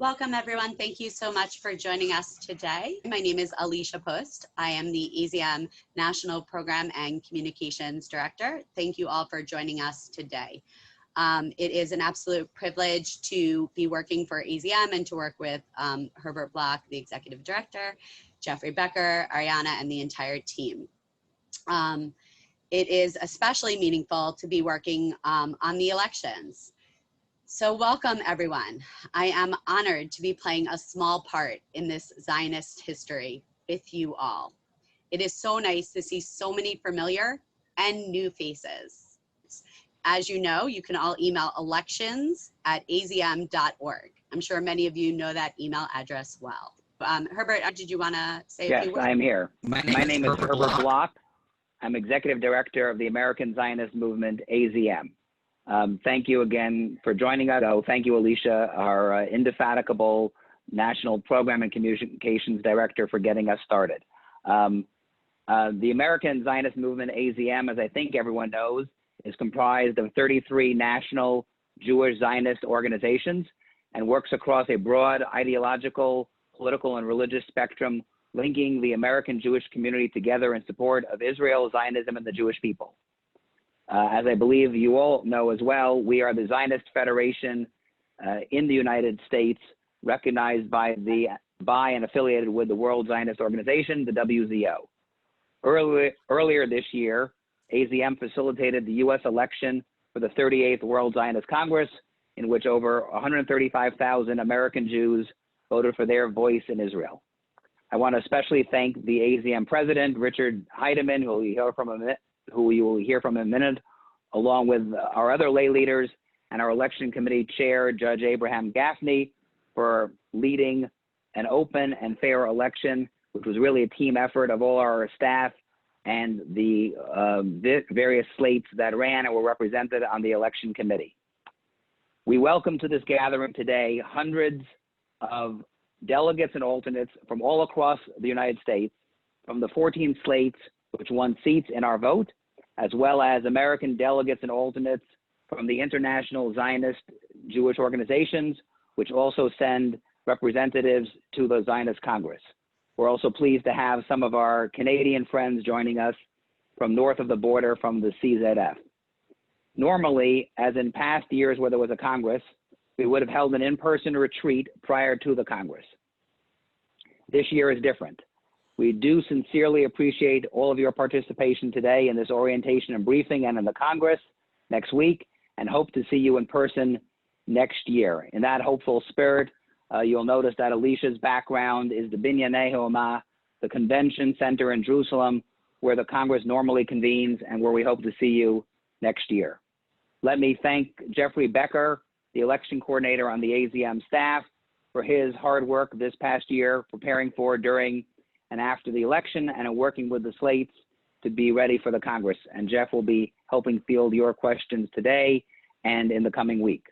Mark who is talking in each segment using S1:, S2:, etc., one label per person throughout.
S1: Welcome, everyone. Thank you so much for joining us today. My name is Alicia Post. I am the AZM National Program and Communications Director. Thank you all for joining us today. It is an absolute privilege to be working for AZM and to work with Herbert Block, the Executive Director, Jeffrey Becker, Ariana, and the entire team. It is especially meaningful to be working on the elections. So welcome, everyone. I am honored to be playing a small part in this Zionist history with you all. It is so nice to see so many familiar and new faces. As you know, you can all email elections@azm.org. I'm sure many of you know that email address well. Herbert, did you want to say a few words?
S2: Yes, I'm here. My name is Herbert Block. I'm Executive Director of the American Zionist Movement, AZM. Thank you again for joining us. Thank you, Alicia, our indefatigable National Program and Communications Director, for getting us started. The American Zionist Movement, AZM, as I think everyone knows, is comprised of 33 national Jewish Zionist organizations and works across a broad ideological, political, and religious spectrum, linking the American Jewish community together in support of Israel, Zionism, and the Jewish people. As I believe you all know as well, we are the Zionist Federation in the United States, recognized by and affiliated with the World Zionist Organization, the WZO. Earlier this year, AZM facilitated the U.S. election for the 38th World Zionist Congress, in which over 135,000 American Jews voted for their voice in Israel. I want to especially thank the AZM president, Richard Heideman, who you will hear from in a minute, along with our other lay leaders and our election committee chair, Judge Abraham Gafni, for leading an open and fair election, which was really a team effort of all our staff and the various slates that ran and were represented on the election committee. We welcome to this gathering today hundreds of delegates and alternates from all across the United States, from the 14 slates which won seats in our vote, as well as American delegates and alternates from the international Zionist Jewish organizations, which also send representatives to the Zionist Congress. We're also pleased to have some of our Canadian friends joining us from north of the border from the CZF. Normally, as in past years where there was a Congress, we would have held an in-person retreat prior to the Congress. This year is different. We do sincerely appreciate all of your participation today in this orientation and briefing and in the Congress next week, and hope to see you in person next year. In that hopeful spirit, you'll notice that Alicia's background is the Binyanei Ha'omah, the convention center in Jerusalem, where the Congress normally convenes and where we hope to see you next year. Let me thank Jeffrey Becker, the election coordinator on the AZM staff, for his hard work this past year, preparing for, during, and after the election, and in working with the slates to be ready for the Congress. And Jeff will be helping field your questions today and in the coming week.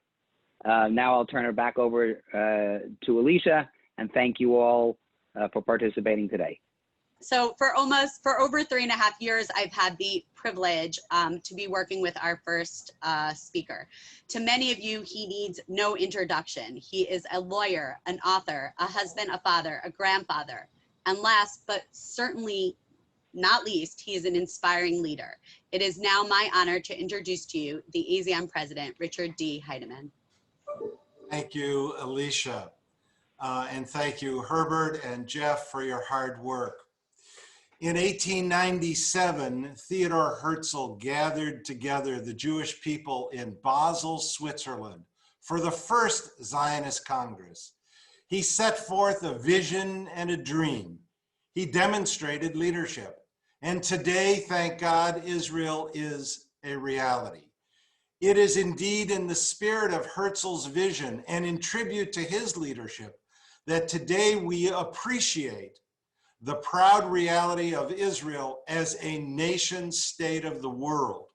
S2: Now I'll turn it back over to Alicia, and thank you all for participating today.
S1: So for over 3.5 years, I've had the privilege to be working with our first speaker. To many of you, he needs no introduction. He is a lawyer, an author, a husband, a father, a grandfather. And last, but certainly not least, he is an inspiring leader. It is now my honor to introduce to you the AZM president, Richard D. Heideman.
S3: Thank you, Alicia. And thank you, Herbert and Jeff, for your hard work. In 1897, Theodor Herzl gathered together the Jewish people in Basel, Switzerland, for the first Zionist Congress. He set forth a vision and a dream. He demonstrated leadership. And today, thank God, Israel is a reality. It is indeed in the spirit of Herzl's vision and in tribute to his leadership that today we appreciate the proud reality of Israel as a nation state of the world.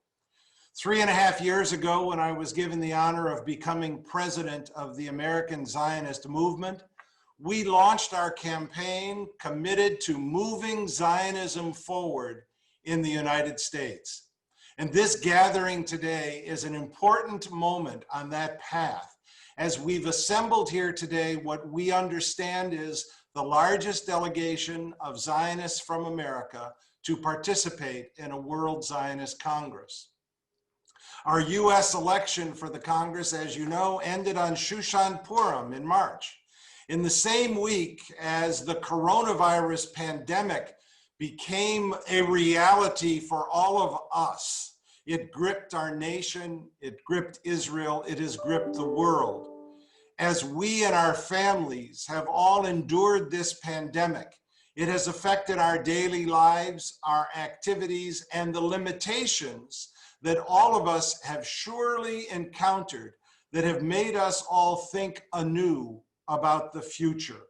S3: 3.5 years ago, when I was given the honor of becoming president of the American Zionist Movement, we launched our campaign committed to moving Zionism forward in the United States. And this gathering today is an important moment on that path As we've assembled here today, what we understand is the largest delegation of Zionists from America to participate in a World Zionist Congress. Our US election for the Congress, as you know, ended on Shushan Purim in March. In the same week as the coronavirus pandemic became a reality for all of us, it gripped our nation, it gripped Israel, it has gripped the world. As we and our families have all endured this pandemic, it has affected our daily lives, our activities, and the limitations that all of us have surely encountered that have made us all think anew about the future.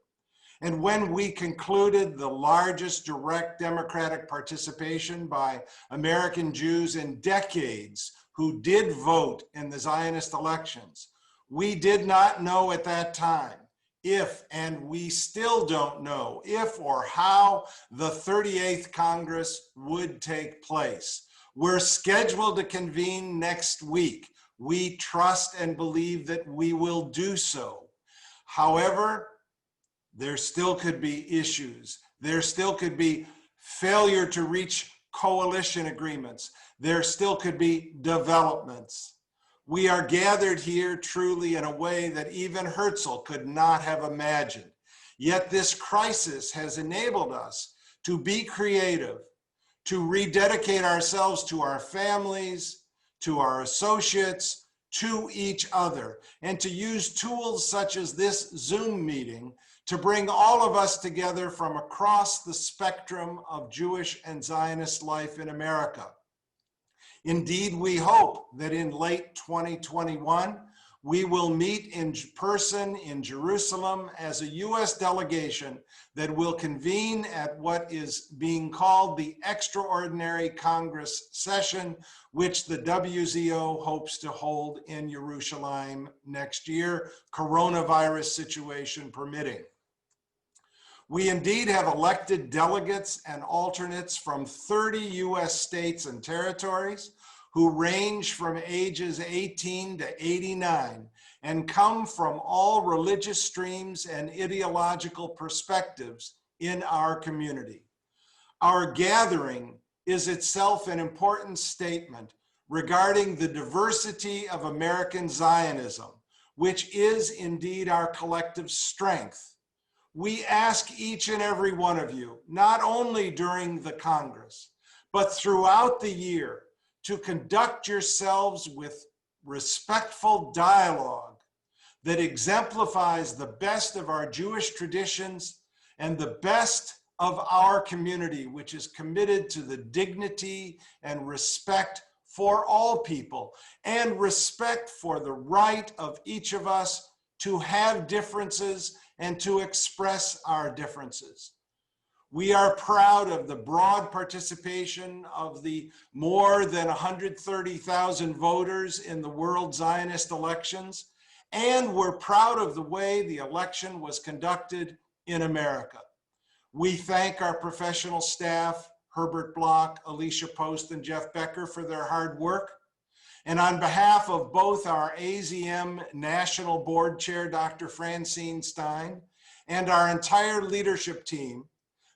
S3: And when we concluded the largest direct democratic participation by American Jews in decades who did vote in the Zionist elections, we did not know at that time if, and we still don't know, if or how the 38th Congress would take place. We're scheduled to convene next week. We trust and believe that we will do so. However, there still could be issues. There still could be failure to reach coalition agreements. There still could be developments. We are gathered here truly in a way that even Herzl could not have imagined. Yet this crisis has enabled us to be creative, to rededicate ourselves to our families, to our associates, to each other, and to use tools such as this Zoom meeting to bring all of us together from across the spectrum of Jewish and Zionist life in America. Indeed, we hope that in late 2021, we will meet in person in Jerusalem as a US delegation that will convene at what is being called the Extraordinary Congress Session, which the WZO hopes to hold in Jerusalem next year, coronavirus situation permitting. We indeed have elected delegates and alternates from 30 US states and territories who range from ages 18 to 89 and come from all religious streams and ideological perspectives in our community. Our gathering is itself an important statement regarding the diversity of American Zionism, which is indeed our collective strength. We ask each and every one of you, not only during the Congress, but throughout the year, to conduct yourselves with respectful dialogue that exemplifies the best of our Jewish traditions and the best of our community, which is committed to the dignity and respect for all people and respect for the right of each of us to have differences and to express our differences. We are proud of the broad participation of the more than 130,000 voters in the World Zionist elections, and we're proud of the way the election was conducted in America. We thank our professional staff, Herbert Block, Alicia Post, and Jeff Becker for their hard work. And on behalf of both our AZM National Board Chair, Dr. Feinstein, and our entire leadership team,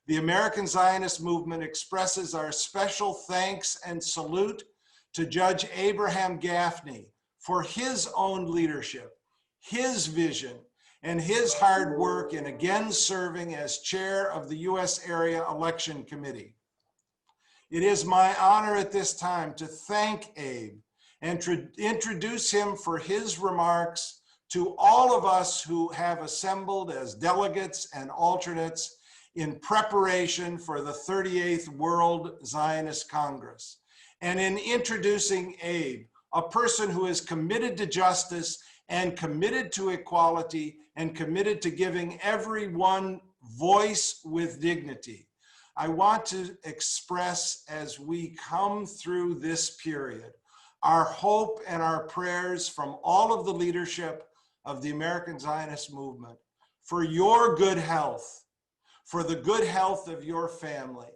S3: the American Zionist Movement expresses our special thanks and salute to Judge Abraham Gafni for his own leadership, his vision, and his hard work in again serving as chair of the U.S. Area Election Committee. It is my honor at this time to thank Abe and to introduce him for his remarks to all of us who have assembled as delegates and alternates in preparation for the 38th World Zionist Congress. And in introducing Abe, a person who is committed to justice and committed to equality and committed to giving everyone voice with dignity, I want to express as we come through this period our hope and our prayers from all of the leadership of the American Zionist Movement for your good health, for the good health of your family,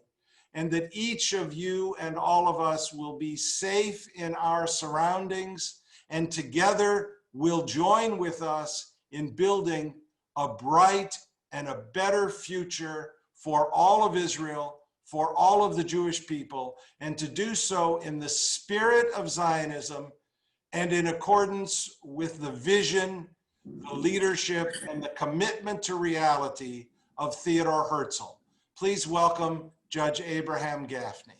S3: and that each of you and all of us will be safe in our surroundings, and together will join with us in building a bright and a better future for all of Israel, for all of the Jewish people, and to do so in the spirit of Zionism and in accordance with the vision, the leadership, and the commitment to reality of Theodore Herzl. Please welcome Judge Abraham Gafni.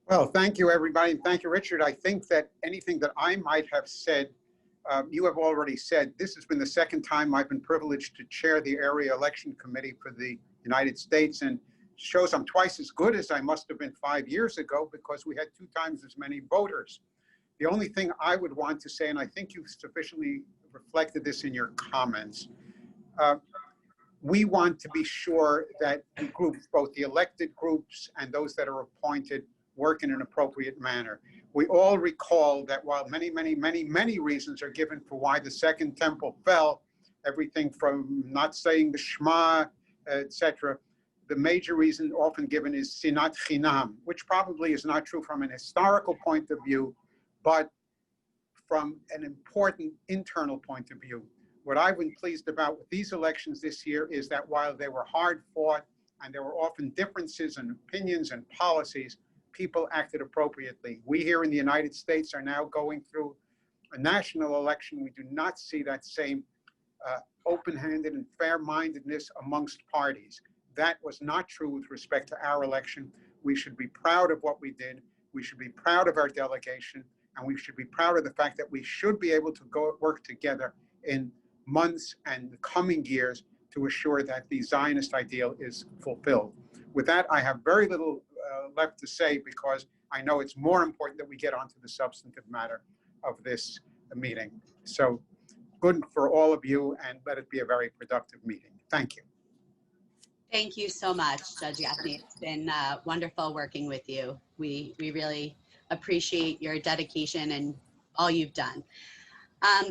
S4: Well, thank you, everybody. And thank you, Richard. I think that anything that I might have said, you have already said. This has been the second time I've been privileged to chair the Area Election Committee for the United States, and shows I'm twice as good as I must have been 5 years ago because we had 2 times as many voters. The only thing I would want to say, and I think you've sufficiently reflected this in your comments, we want to be sure that the groups, both the elected groups and those that are appointed, work in an appropriate manner. We all recall that while many reasons are given for why the Second Temple fell, everything from not saying the Shema, etc., the major reason often given is sinat chinam, which probably is not true from an historical point of view, but from an important internal point of view. What I've been pleased about with these elections this year is that while they were hard fought and there were often differences in opinions and policies, people acted appropriately. We here in the United States are now going through a national election. We do not see that same open-handed and fair-mindedness amongst parties. That was not true with respect to our election. We should be proud of what we did. We should be proud of our delegation, and we should be proud of the fact that we should be able to go work together in months and the coming years to assure that the Zionist ideal is fulfilled. With that, I have very little left to say because I know it's more important that we get onto the substantive matter of this meeting. So good for all of you, and let it be a very productive meeting. Thank you.
S1: Thank you so much, Judge Gafni. It's been wonderful working with you. We really appreciate your dedication and all you've done.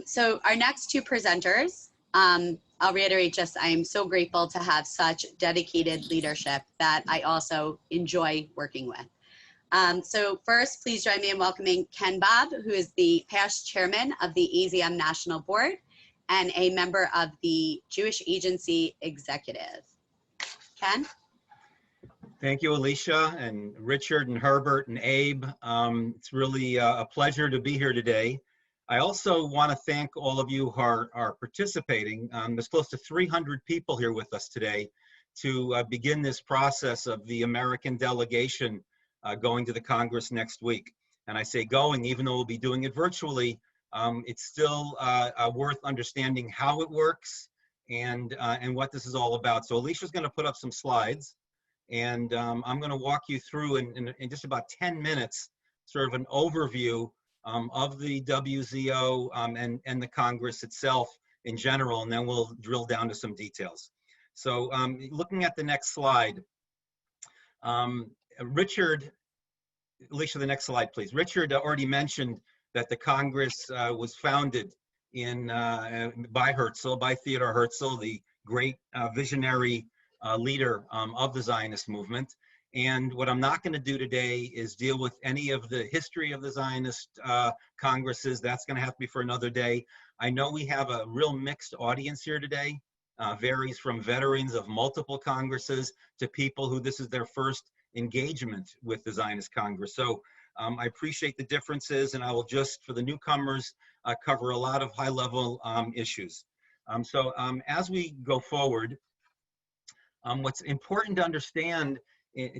S1: So our next 2 presenters, I'll reiterate just, I am so grateful to have such dedicated leadership that I also enjoy working with. So first, please join me in welcoming Ken Bob, who is the past chairman of the AZM National Board and a member of the Jewish Agency Executive. Ken?
S5: Thank you, Alicia and Richard and Herbert and Abe. It's really a pleasure to be here today. I also want to thank all of you who are participating. There's close to 300 people here with us today to begin this process of the American delegation going to the Congress next week. And I say going, even though we'll be doing it virtually, it's still worth understanding how it works and what this is all about. So Alicia's going to put up some slides, and I'm going to walk you through in just about 10 minutes, sort of an overview of the WZO and the Congress itself in general, and then we'll drill down to some details. So looking at the next slide, Richard, Alicia, the next slide, please. Richard already mentioned that the Congress was founded by Herzl, by Theodore Herzl, the great visionary leader of the Zionist movement. And what I'm not going to do today is deal with any of the history of the Zionist Congresses. That's going to have to be for another day. I know we have a real mixed audience here today. Varies from veterans of multiple Congresses to people who this is their first engagement with the Zionist Congress. So I appreciate the differences, and I will just, for the newcomers, cover a lot of high-level issues. So as we go forward, what's important to understand,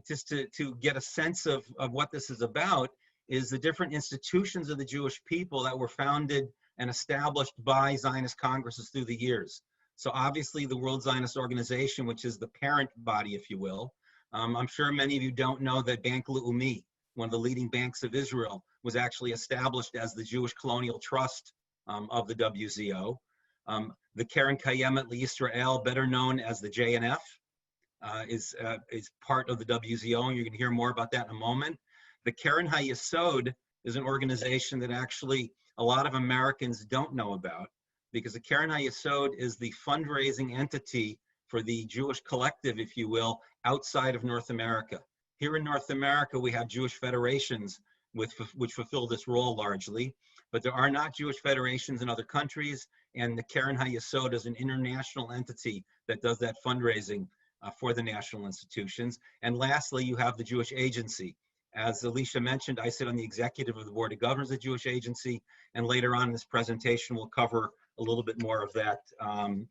S5: just to get a sense of what this is about, is the different institutions of the Jewish people that were founded and established by Zionist Congresses through the years. So obviously the World Zionist Organization, which is the parent body, if you will. I'm sure many of you don't know that Bank Leumi, one of the leading banks of Israel, was actually established as the Jewish Colonial Trust of the WZO. The Keren Kayemet LeYisrael, better known as the JNF, is part of the WZO, and you're going to hear more about that in a moment. The Keren HaYesod is an organization that actually a lot of Americans don't know about, because the Keren HaYesod is the fundraising entity for the Jewish collective, if you will, outside of North America. Here in North America, we have Jewish federations which fulfill this role largely. but there are not Jewish federations in other countries, and the Keren HaYesod is an international entity that does that fundraising for the national institutions. And lastly, you have the Jewish Agency. As Alicia mentioned, I sit on the executive of the Board of Governors of the Jewish Agency, and later on in this presentation, we'll cover a little bit more of that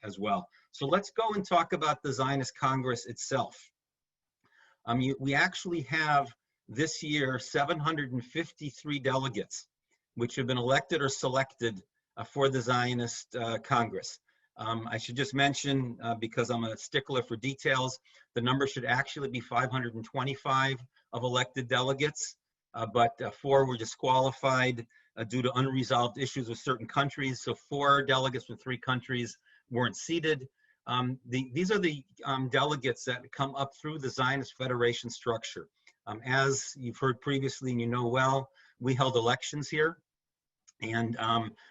S5: as well. So let's go and talk about the Zionist Congress itself. We actually have this year 753 delegates which have been elected or selected for the Zionist Congress. I should just mention, because I'm a stickler for details, the number should actually be 525 of elected delegates, but 4 were disqualified due to unresolved issues with certain countries. So 4 delegates from 3 countries weren't seated. These are the delegates that come up through the Zionist Federation structure. As you've heard previously and you know well, we held elections here, and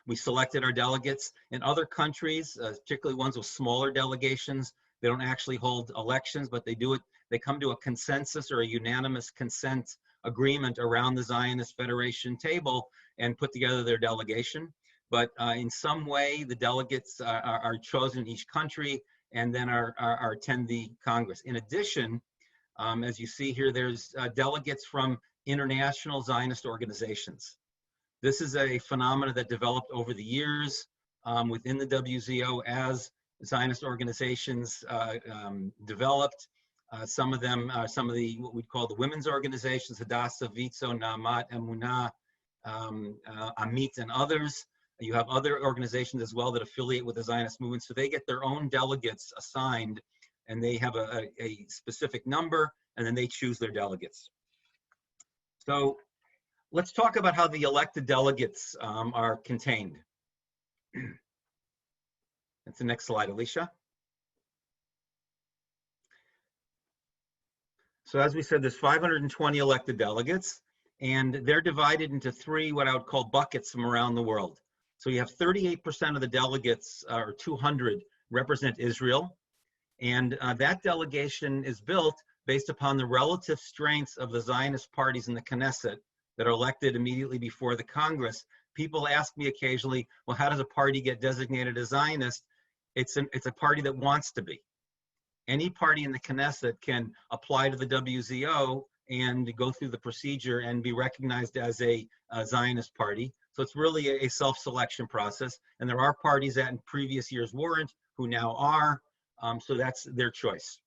S5: we selected our delegates. In other countries, particularly ones with smaller delegations, they don't actually hold elections, but they do it. They come to a consensus or a unanimous consent agreement around the Zionist Federation table and put together their delegation. But in some way, the delegates are chosen in each country and then attend the Congress. In addition, as you see here, there's delegates from international Zionist organizations. This is a phenomenon that developed over the years within the WZO as Zionist organizations developed. Some of them, some of the what we'd call the women's organizations, Hadassah, Vitzo, Naamat, Emunah, Amit, and others. You have other organizations as well that affiliate with the Zionist movement, so they get their own delegates assigned, and they have a specific number, and then they choose their delegates. So let's talk about how the elected delegates are contained. That's the next slide, Alicia. So as we said, there's 520 elected delegates, and they're divided into 3 what I would call buckets from around the world. So you have 38% of the delegates, or 200, represent Israel, and that delegation is built based upon the relative strengths of the Zionist parties in the Knesset that are elected immediately before the Congress. People ask me occasionally, well, how does a party get designated as Zionist? It's a party that wants to be. Any party in the Knesset can apply to the WZO and go through the procedure and be recognized as a Zionist party. So it's really a self-selection process. And there are parties that in previous years weren't, who now are. So that's their choice.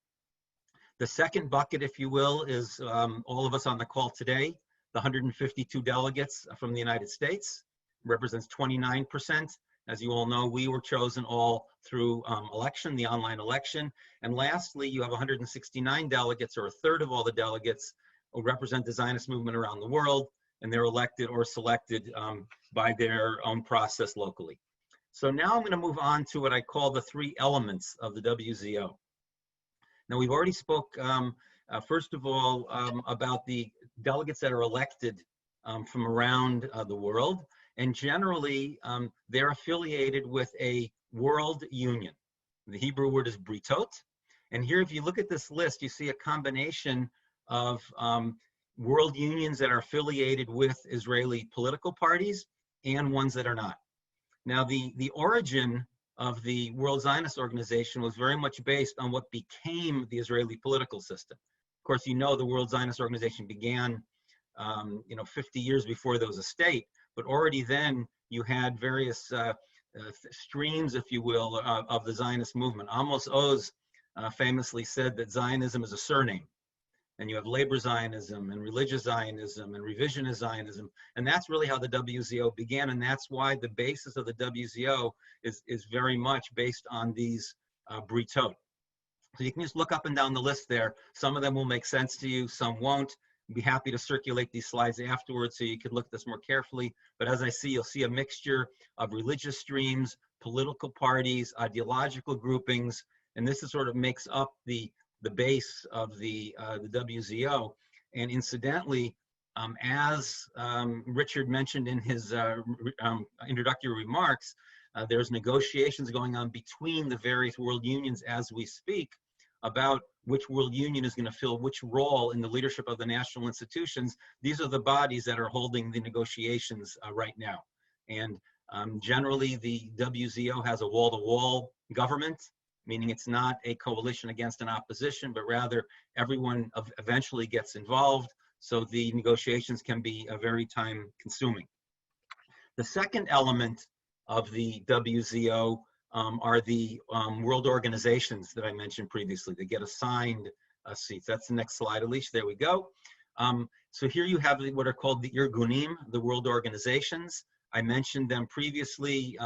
S5: The second bucket, if you will, is all of us on the call today. The 152 delegates from the United States represents 29%. As you all know, we were chosen all through election, the online election. And lastly, you have 169 delegates, or a third of all the delegates, who represent the Zionist movement around the world, and they're elected or selected by their own process locally. So now I'm going to move on to what I call the 3 elements of the WZO. Now, we've already spoke, first of all, about the delegates that are elected from around the world. And generally, they're affiliated with a world union. The Hebrew word is britot. And here, if you look at this list, you see a combination of world unions that are affiliated with Israeli political parties and ones that are not. Now, the origin of the World Zionist Organization was very much based on what became the Israeli political system. Of course, you know the World Zionist Organization began 50 years before there was a state, but already then you had various streams, if you will, of the Zionist movement. Amos Oz famously said that Zionism is a surname. And you have labor Zionism and religious Zionism and revisionist Zionism. And that's really how the WZO began. And that's why the basis of the WZO is very much based on these britot. So you can just look up and down the list there. Some of them will make sense to you, some won't. I'd be happy to circulate these slides afterwards so you could look at this more carefully. But as I see, you'll see a mixture of religious streams, political parties, ideological groupings, and this is sort of makes up the base of the WZO. And incidentally, as Richard mentioned in his introductory remarks, there's negotiations going on between the various world unions as we speak about which world union is going to fill which role in the leadership of the national institutions. These are the bodies that are holding the negotiations right now. And generally, the WZO has a wall-to-wall government, meaning it's not a coalition against an opposition, but rather everyone eventually gets involved, so the negotiations can be very time-consuming. The second element of the WZO are the world organizations that I mentioned previously. They get assigned seats. That's the next slide, Alicia. There we go. So here you have what are called the Irgunim, the world organizations. I mentioned them previously.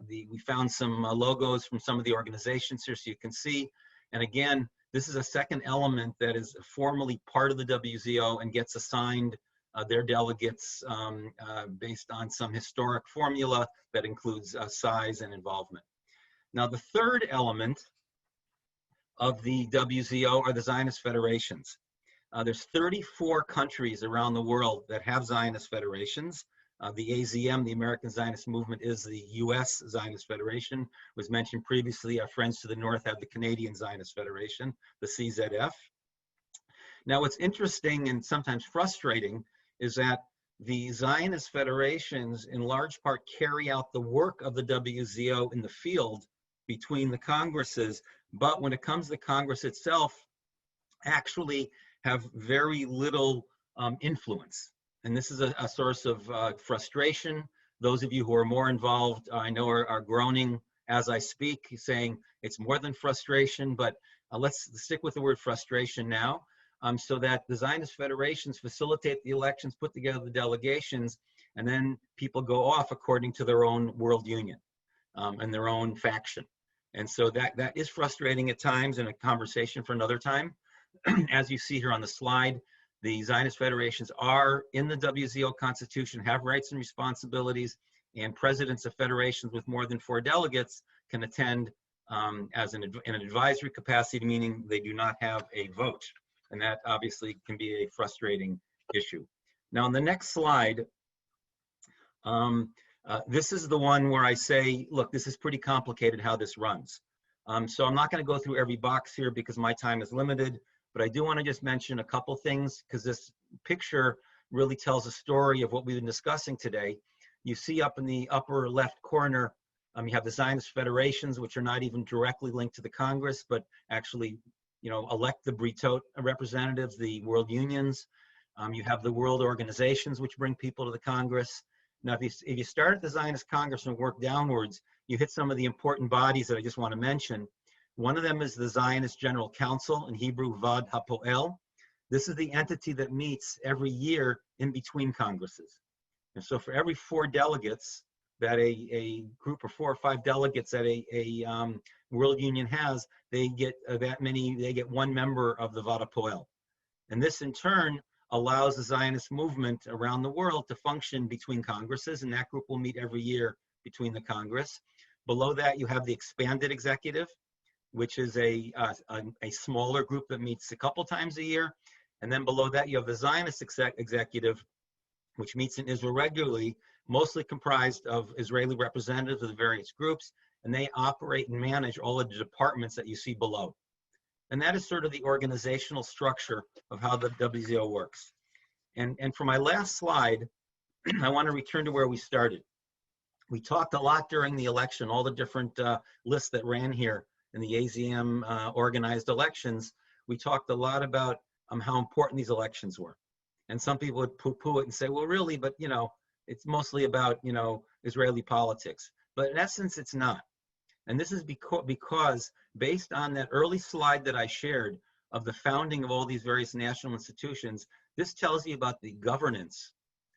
S5: We found some logos from some of the organizations here so you can see. And again, this is a second element that is formally part of the WZO and gets assigned their delegates based on some historic formula that includes size and involvement. Now, the third element of the WZO are the Zionist federations. There's 34 countries around the world that have Zionist federations. The AZM, the American Zionist Movement, is the US Zionist Federation. Was mentioned previously. Our friends to the north have the Canadian Zionist Federation, the CZF. Now, what's interesting and sometimes frustrating is that the Zionist federations in large part carry out the work of the WZO in the field between the congresses, but when it comes to the Congress itself, actually have very little influence. And this is a source of frustration. Those of you who are more involved, I know are groaning as I speak, saying it's more than frustration, but let's stick with the word frustration now, so that the Zionist federations facilitate the elections, put together the delegations, and then people go off according to their own world union and their own faction. And so that is frustrating at times, and a conversation for another time. As you see here on the slide, the Zionist federations are in the WZO Constitution, have rights and responsibilities, and presidents of federations with more than 4 delegates can attend in an advisory capacity, meaning they do not have a vote. And that obviously can be a frustrating issue. Now, on the next slide, this is the one where I say, look, this is pretty complicated how this runs. So I'm not going to go through every box here because my time is limited, but I do want to just mention a couple things because this picture really tells a story of what we've been discussing today. You see up in the upper left corner, you have the Zionist federations, which are not even directly linked to the Congress, but actually, elect the Britot representatives, the world unions. You have the world organizations, which bring people to the Congress. Now, if you start at the Zionist Congress and work downwards, you hit some of the important bodies that I just want to mention. One of them is the Zionist General Council, in Hebrew, Vad HaPoel. This is the entity that meets every year in between Congresses. And so for every 4 delegates that a group of 4 or 5 delegates that a world union has, they get they get 1 member of the Vad HaPoel. And this in turn allows the Zionist movement around the world to function between Congresses, and that group will meet every year between the Congress. Below that, you have the expanded executive, which is a smaller group that meets a couple times a year. And then below that, you have the Zionist executive, which meets in Israel regularly, mostly comprised of Israeli representatives of the various groups, and they operate and manage all of the departments that you see below. And that is sort of the organizational structure of how the WZO works. And for my last slide, I want to return to where we started. We talked a lot during the election, all the different lists that ran here in the AZM organized elections. We talked a lot about how important these elections were. And some people would poo-poo it and say, well, really, but it's mostly about Israeli politics. But in essence, it's not. And this is because based on that early slide that I shared of the founding of all these various national institutions, this tells you about the governance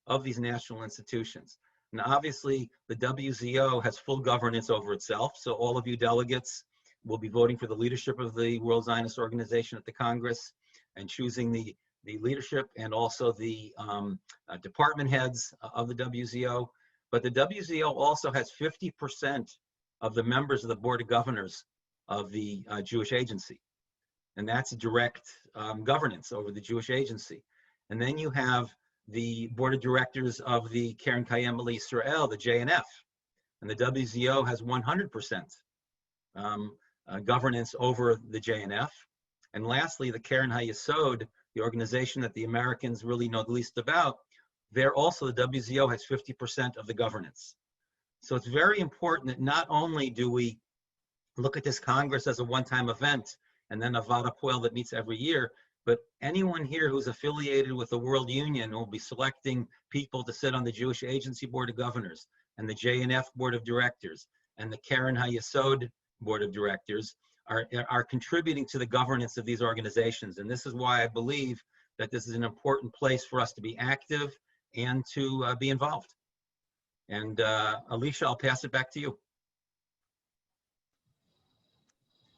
S5: of these national institutions. And obviously, the WZO has full governance over itself. So all of you delegates will be voting for the leadership of the World Zionist Organization at the Congress and choosing the leadership and also the department heads of the WZO. But the WZO also has 50% of the members of the Board of Governors of the Jewish Agency. And that's direct governance over the Jewish Agency. And then you have the Board of Directors of the Keren Kayem Israel, the JNF. And the WZO has 100% governance over the JNF. And lastly, the Keren HaYesod, the organization that the Americans really know the least about, there also the WZO has 50% of the governance. So it's very important that not only do we look at this Congress as a one-time event and then a Vada Poel that meets every year, but anyone here who's affiliated with the World Union will be selecting people to sit on the Jewish Agency Board of Governors and the JNF Board of Directors and the Karen HaYesod Board of Directors are contributing to the governance of these organizations. And this is why I believe that this is an important place for us to be active and to be involved. And Alicia, I'll pass it back to you.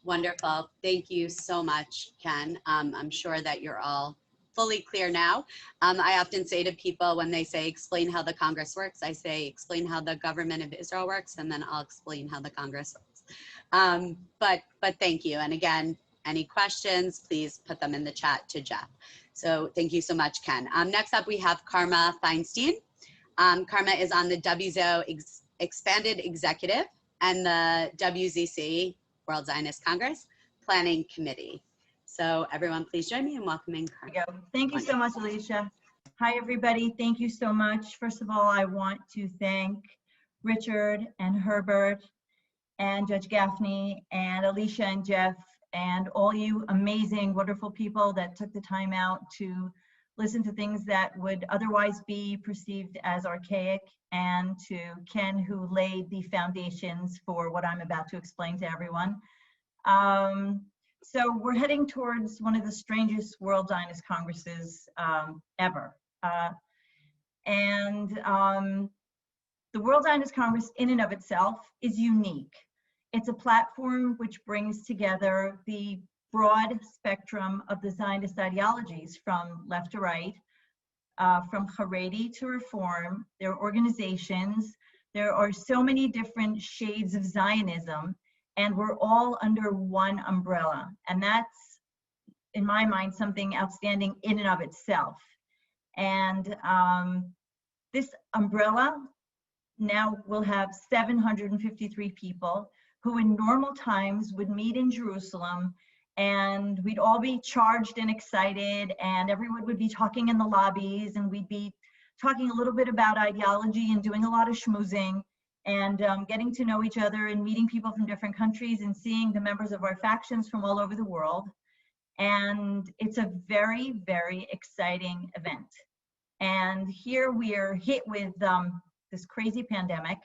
S1: Wonderful. Thank you so much, Ken. I'm sure that you're all fully clear now. I often say to people when they say, explain how the Congress works, I say, explain how the government of Israel works, and then I'll explain how the Congress works. But thank you. And again, any questions, please put them in the chat to Jeff. So thank you so much, Ken. Next up, we have Karma Feinstein. Karma is on the WZO Expanded Executive and the WZC, World Zionist Congress, Planning Committee. So everyone, please join me in welcoming Karma.
S6: Thank you so much, Alicia. Hi, everybody. Thank you so much. First of all, I want to thank Richard and Herbert and Judge Gafni and Alicia and Jeff and all you amazing, wonderful people that took the time out to listen to things that would otherwise be perceived as archaic, and to Ken, who laid the foundations for what I'm about to explain to everyone. So we're heading towards one of the strangest World Zionist Congresses ever. The World Zionist Congress in and of itself is unique. It's a platform which brings together the broad spectrum of the Zionist ideologies from left to right, from Haredi to Reform. There are organizations. There are so many different shades of Zionism, and we're all under one umbrella. And that's, in my mind, something outstanding in and of itself. And this umbrella now will have 753 people who in normal times would meet in Jerusalem, and we'd all be charged and excited, and everyone would be talking in the lobbies, and we'd be talking a little bit about ideology and doing a lot of schmoozing and getting to know each other and meeting people from different countries and seeing the members of our factions from all over the world. And it's a very, very exciting event. And here we are hit with this crazy pandemic.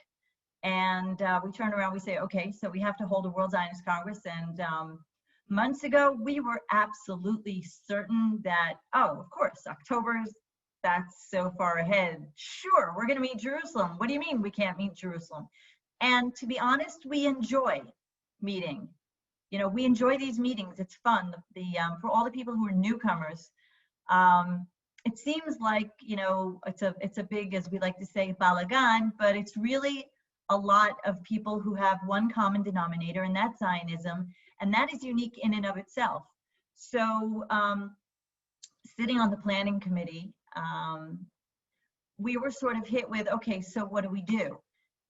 S6: And we turn around, we say, okay, so we have to hold a World Zionist Congress. And months ago, we were absolutely certain that, oh, of course, October's, that's so far ahead. Sure, we're gonna meet Jerusalem. What do you mean we can't meet Jerusalem? And to be honest, we enjoy meeting. You know, we enjoy these meetings. It's fun. For all the people who are newcomers, it seems like, you know, it's a big, as we like to say, balagan, but it's really a lot of people who have one common denominator, and that's Zionism, and that is unique in and of itself. So sitting on the planning committee, we were sort of hit with, okay, so what do we do?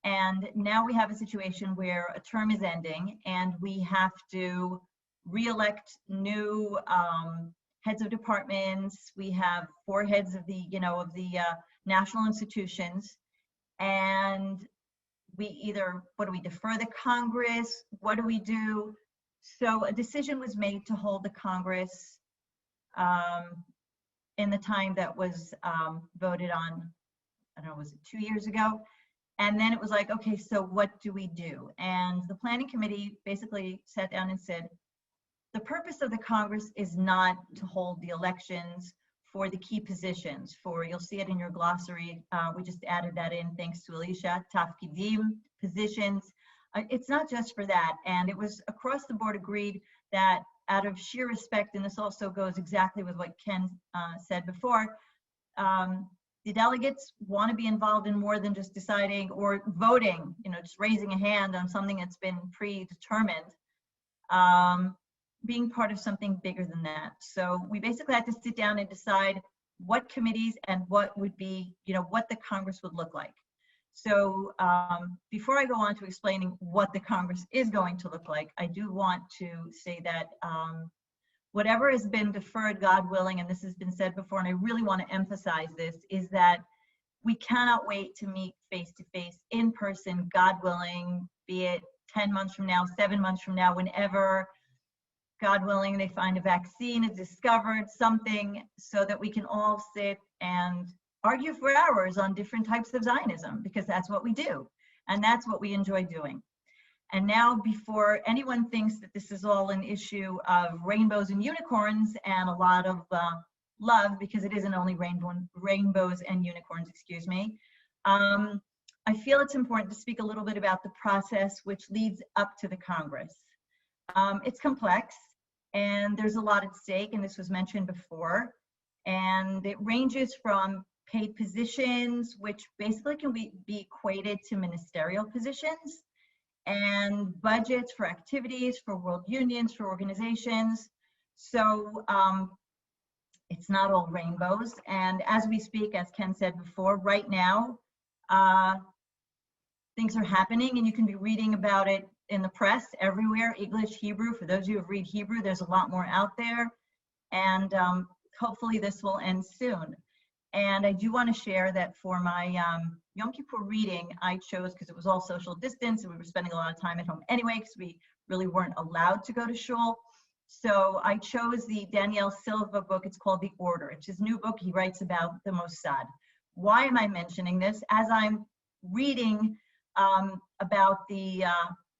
S6: And now we have a situation where a term is ending and we have to re-elect new heads of departments. We have 4 heads of the, national institutions, and we either, what do we defer the Congress? What do we do? So a decision was made to hold the Congress in the time that was voted on, I don't know, was it 2 years ago? And then it was like, okay, so what do we do? And the planning committee basically sat down and said, the purpose of the Congress is not to hold the elections for the key positions. You'll see it in your glossary. We just added that in, thanks to Alicia. Tafkidim, positions. It's not just for that. And it was across the board agreed that out of sheer respect, and this also goes exactly with what Ken said before, the delegates want to be involved in more than just deciding or voting, just raising a hand on something that's been predetermined, being part of something bigger than that. So we basically had to sit down and decide what committees and what would be, what the Congress would look like. So before I go on to explaining what the Congress is going to look like, I do want to say that whatever has been deferred, God willing, and this has been said before, and I really want to emphasize this, is that we cannot wait to meet face to face, in person, God willing, be it 10 months from now, 7 months from now, whenever, God willing, they find a vaccine, is discovered, something, so that we can all sit and argue for hours on different types of Zionism, because that's what we do. And that's what we enjoy doing. And now, before anyone thinks that this is all an issue of rainbows and unicorns and a lot of love, because it isn't only rainbows and unicorns, excuse me, I feel it's important to speak a little bit about the process which leads up to the Congress. It's complex, and there's a lot at stake, and this was mentioned before. And it ranges from paid positions, which basically can be equated to ministerial positions, and budgets for activities, for world unions, for organizations. So it's not all rainbows. And as we speak, as Ken said before, right now, things are happening, and you can be reading about it in the press everywhere, English, Hebrew. For those of you who read Hebrew, there's a lot more out there. And hopefully this will end soon. And I do want to share that for my Yom Kippur reading, I chose, because it was all social distance, and we were spending a lot of time at home anyway, because we really weren't allowed to go to shul. So I chose the Daniel Silva book. It's called The Order. It's his new book. He writes about the Mossad. Why am I mentioning this? As I'm reading about the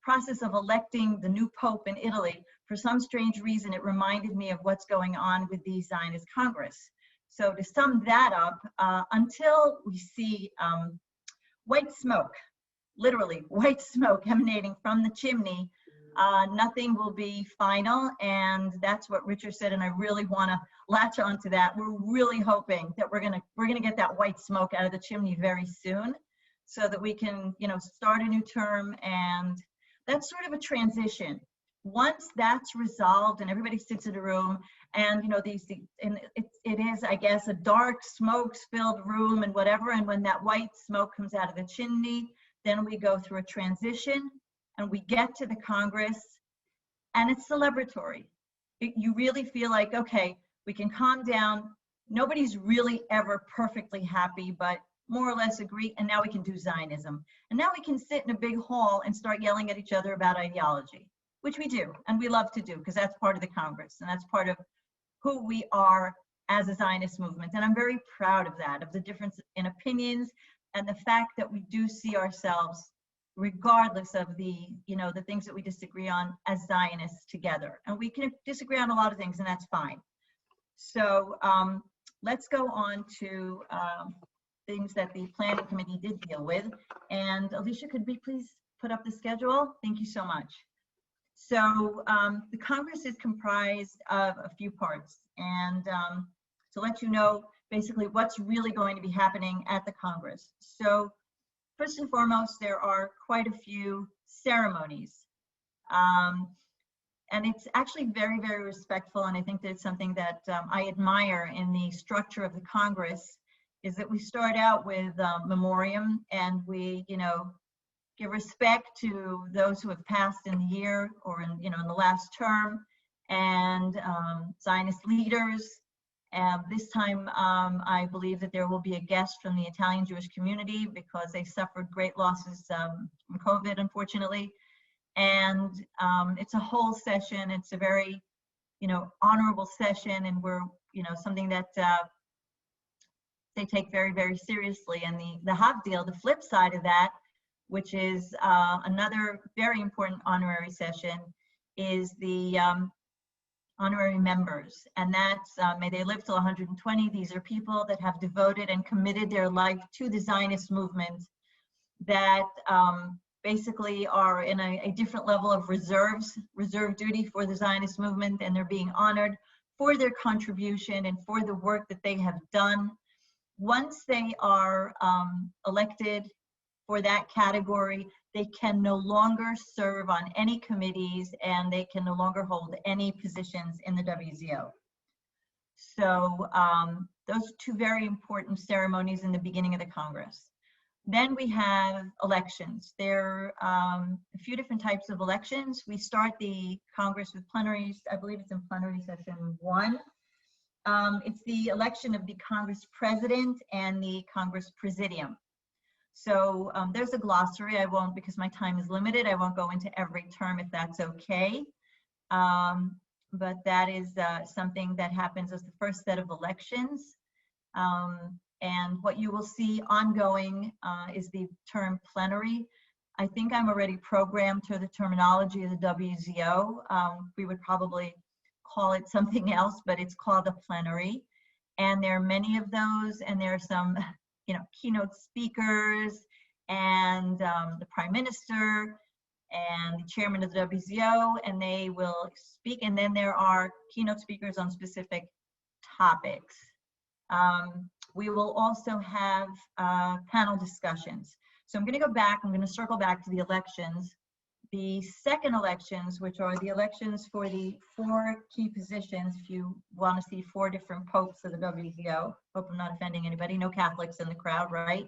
S6: process of electing the new Pope in Italy, for some strange reason, it reminded me of what's going on with the Zionist Congress. So to sum that up, until we see white smoke, literally white smoke emanating from the chimney, nothing will be final. And that's what Richard said, and I really want to latch onto that. We're really hoping that we're gonna get that white smoke out of the chimney very soon, so that we can, you know, start a new term. And that's sort of a transition. Once that's resolved and everybody sits in a room, and you know, it is, I guess, a dark, smoke-filled room and whatever, and when that white smoke comes out of the chimney, then we go through a transition and we get to the Congress, and it's celebratory. You really feel like, okay, we can calm down. Nobody's really ever perfectly happy, but more or less agree, and now we can do Zionism. And now we can sit in a big hall and start yelling at each other about ideology, which we do, and we love to do, because that's part of the Congress, and that's part of who we are as a Zionist movement. And I'm very proud of that, of the difference in opinions, and the fact that we do see ourselves, regardless of the, you know, the things that we disagree on, as Zionists together. And we can disagree on a lot of things, and that's fine. So let's go on to things that the planning committee did deal with. And Alicia, could we please put up the schedule? Thank you so much. So the Congress is comprised of a few parts, and to let you know basically what's really going to be happening at the Congress. So first and foremost, there are quite a few ceremonies, and it's actually very, very respectful, and I think that's something that I admire in the structure of the Congress, is that we start out with memoriam, and we, you know, give respect to those who have passed in the year or in, you know, in the last term, and Zionist leaders. This time, I believe that there will be a guest from the Italian Jewish community, because they suffered great losses from COVID, unfortunately. And it's a whole session. It's a very, you know, honorable session, and we're, you know, something that they take very, very seriously. And the Havdil, the flip side of that, which is another very important honorary session, is the honorary members. And that's, may they live till 120. These are people that have devoted and committed their life to the Zionist movement, that basically are in a different level of reserve duty for the Zionist movement, and they're being honored for their contribution and for the work that they have done. Once they are elected for that category, they can no longer serve on any committees, and they can no longer hold any positions in the WZO. So those two very important ceremonies in the beginning of the Congress. Then we have elections. There are a few different types of elections. We start the Congress with plenaries. I believe it's in plenary session 1. It's the election of the Congress President and the Congress Presidium. So there's a glossary. I won't, because my time is limited, I won't go into every term if that's okay. But that is something that happens as the first set of elections. And what you will see ongoing is the term plenary. I think I'm already programmed to the terminology of the WZO. We would probably call it something else, but it's called a plenary. And there are many of those, and there are some, keynote speakers, and the Prime Minister and the chairman of the WZO, and they will speak. And then there are keynote speakers on specific topics. We will also have panel discussions. So I'm going to go back, I'm going to circle back to the elections. The second elections, which are the elections for the 4 key positions, if you want to see 4 different popes of the WZO. Hope I'm not offending anybody, no Catholics in the crowd, right?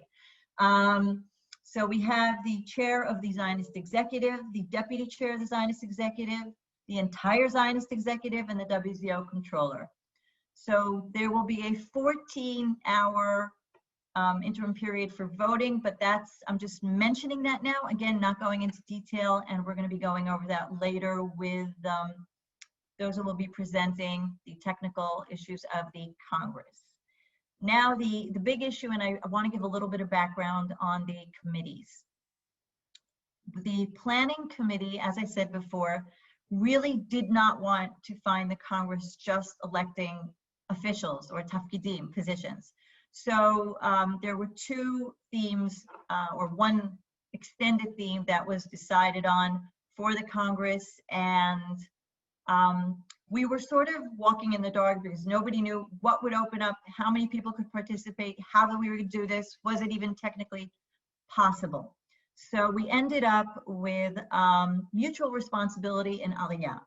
S6: So we have the chair of the Zionist executive, the deputy chair of the Zionist executive, the entire Zionist executive, and the WZO controller. So there will be a 14-hour interim period for voting, but I'm just mentioning that now. Again, not going into detail, and we're going to be going over that later with those who will be presenting the technical issues of the Congress. Now, the big issue, and I want to give a little bit of background on the committees. The Planning Committee, as I said before, really did not want to find the Congress just electing officials or tafkidim, positions. So there were 2 themes, or one extended theme that was decided on for the Congress, and we were sort of walking in the dark because nobody knew what would open up, how many people could participate, how we were going to do this, was it even technically possible? So we ended up with mutual responsibility in Aliyah.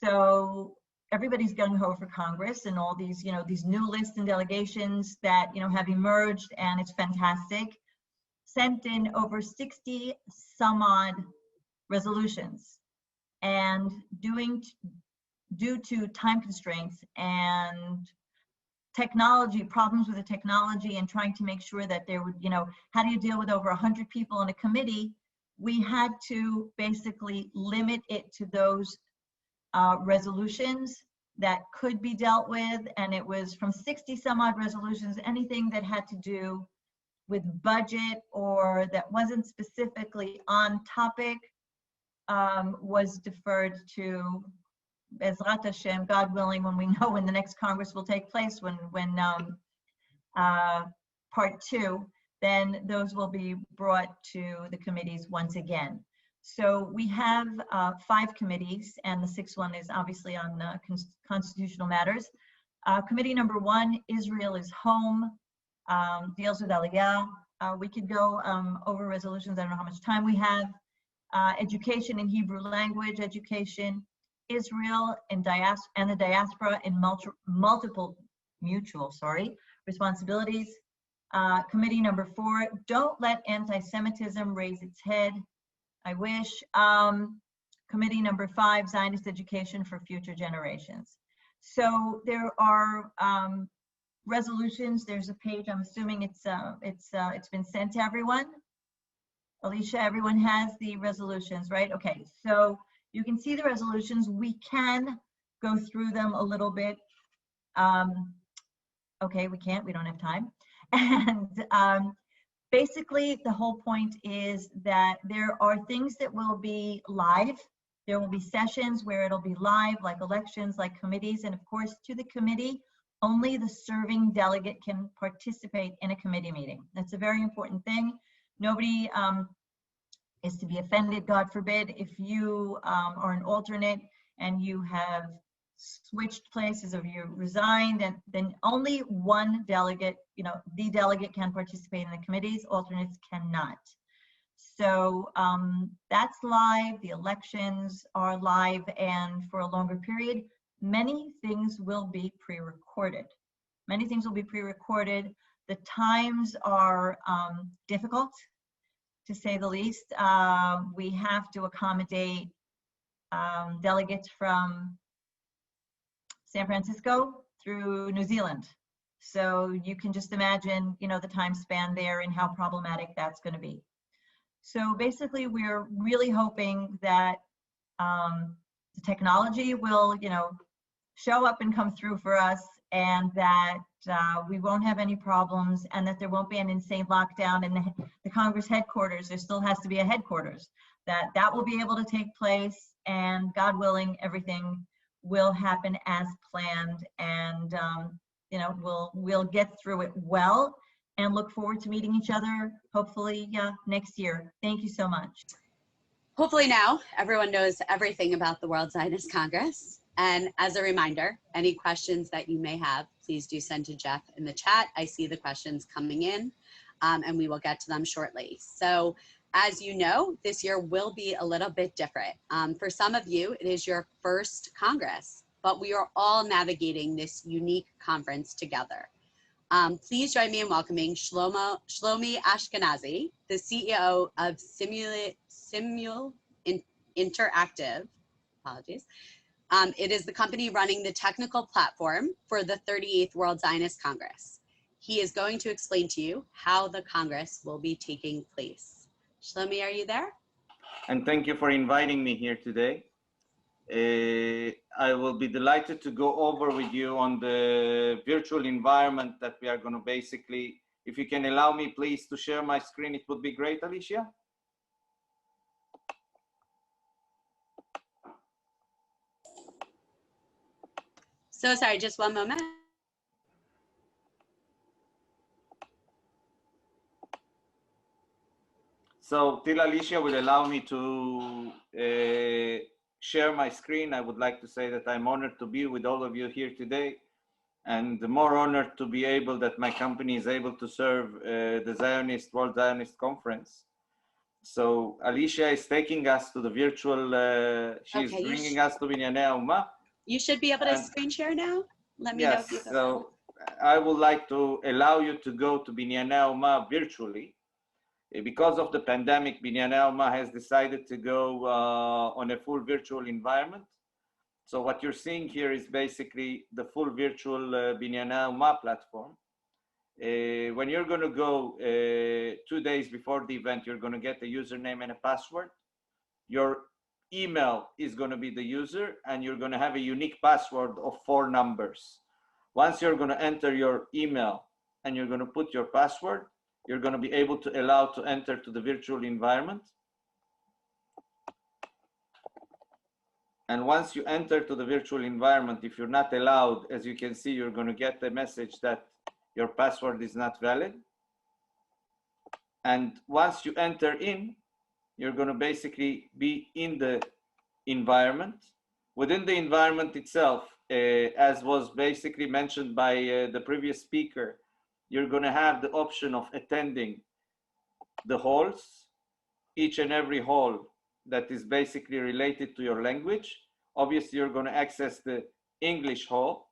S6: So everybody's gung-ho for Congress, and all these, these new lists and delegations that, have emerged, and it's fantastic. Sent in over 60 some odd resolutions, and due to time constraints and technology, problems with the technology, and trying to make sure that there would, how do you deal with over 100 people in a committee? We had to basically limit it to those resolutions that could be dealt with, and it was from 60 some odd resolutions. Anything that had to do with budget or that wasn't specifically on topic was deferred to Bezrat Hashem, God willing, when we know when the next Congress will take place, when part 2, then those will be brought to the committees once again. So we have 5 committees, and the 6th one is obviously on constitutional matters. Committee number 1, Israel is Home, deals with Aliyah. We could go over resolutions. I don't know how much time we have. Education in Hebrew language, education, Israel and the diaspora in multiple mutual responsibilities. Committee number 4, don't let anti-Semitism raise its head. I wish. Committee number 5, Zionist education for future generations. So there are resolutions. There's a page. I'm assuming it's been sent to everyone. Alicia, everyone has the resolutions, right? Okay, so you can see the resolutions. We can go through them a little bit. Okay, we can't. We don't have time. And basically, the whole point is that there are things that will be live. There will be sessions where it'll be live, like elections, like committees. And of course, to the committee, only the serving delegate can participate in a committee meeting. That's a very important thing. Nobody is to be offended, God forbid, if you are an alternate and you have switched places or you resigned, and then only one delegate, the delegate can participate in the committees, alternates cannot. So that's live, the elections are live, and for a longer period, many things will be pre-recorded. Many things will be pre-recorded. The times are difficult, to say the least. We have to accommodate delegates from San Francisco, through New Zealand. So you can just imagine, the time span there and how problematic that's going to be. So basically, we're really hoping that the technology will, show up and come through for us, and that we won't have any problems, and that there won't be an insane lockdown in the Congress headquarters. There still has to be a headquarters. That will be able to take place, and God willing, everything will happen as planned, and we'll get through it well, and look forward to meeting each other hopefully next year. Thank you so much.
S1: Hopefully now everyone knows everything about the World Zionist Congress. And as a reminder, any questions that you may have, please do send to Jeff in the chat. I see the questions coming in, and we will get to them shortly. So as you know, this year will be a little bit different. For some of you, it is your first Congress, but we are all navigating this unique conference together. Please join me in welcoming Shlomi Ashkenazi, the CEO of Simul Interactive. Apologies. It is the company running the technical platform for the 38th World Zionist Congress. He is going to explain to you how the Congress will be taking place. Shlomi, are you there?
S7: And thank you for inviting me here today. I will be delighted to go over with you on the virtual environment that we are going to basically, if you can allow me please to share my screen, it would be great, Alicia.
S1: So sorry, just one moment.
S7: So till Alicia will allow me to share my screen, I would like to say that I'm honored to be with all of you here today, and more honored to be able that my company is able to serve the World Zionist Conference. So Alicia is taking us to the virtual, she's
S1: Okay,
S7: bringing us to Binyanei Hauma.
S1: You should be able to screen share now. Let me know if you
S7: Yes, so I would like to allow you to go to Binyanei Hauma virtually. Because of the pandemic, Binyanei Hauma has decided to go on a full virtual environment. So what you're seeing here is basically the full virtual Binyanei Hauma platform. When you're going to go 2 days before the event, you're going to get a username and a password. Your email is going to be the user, and you're going to have a unique password of 4 numbers. Once you're going to enter your email and you're going to put your password, you're going to be able to allow to enter to the virtual environment. And once you enter to the virtual environment, if you're not allowed, as you can see, you're going to get a message that your password is not valid. And once you enter in, you're going to basically be in the environment. Within the environment itself, as was basically mentioned by the previous speaker, you're going to have the option of attending the halls, each and every hall that is basically related to your language. Obviously, you're going to access the English hall.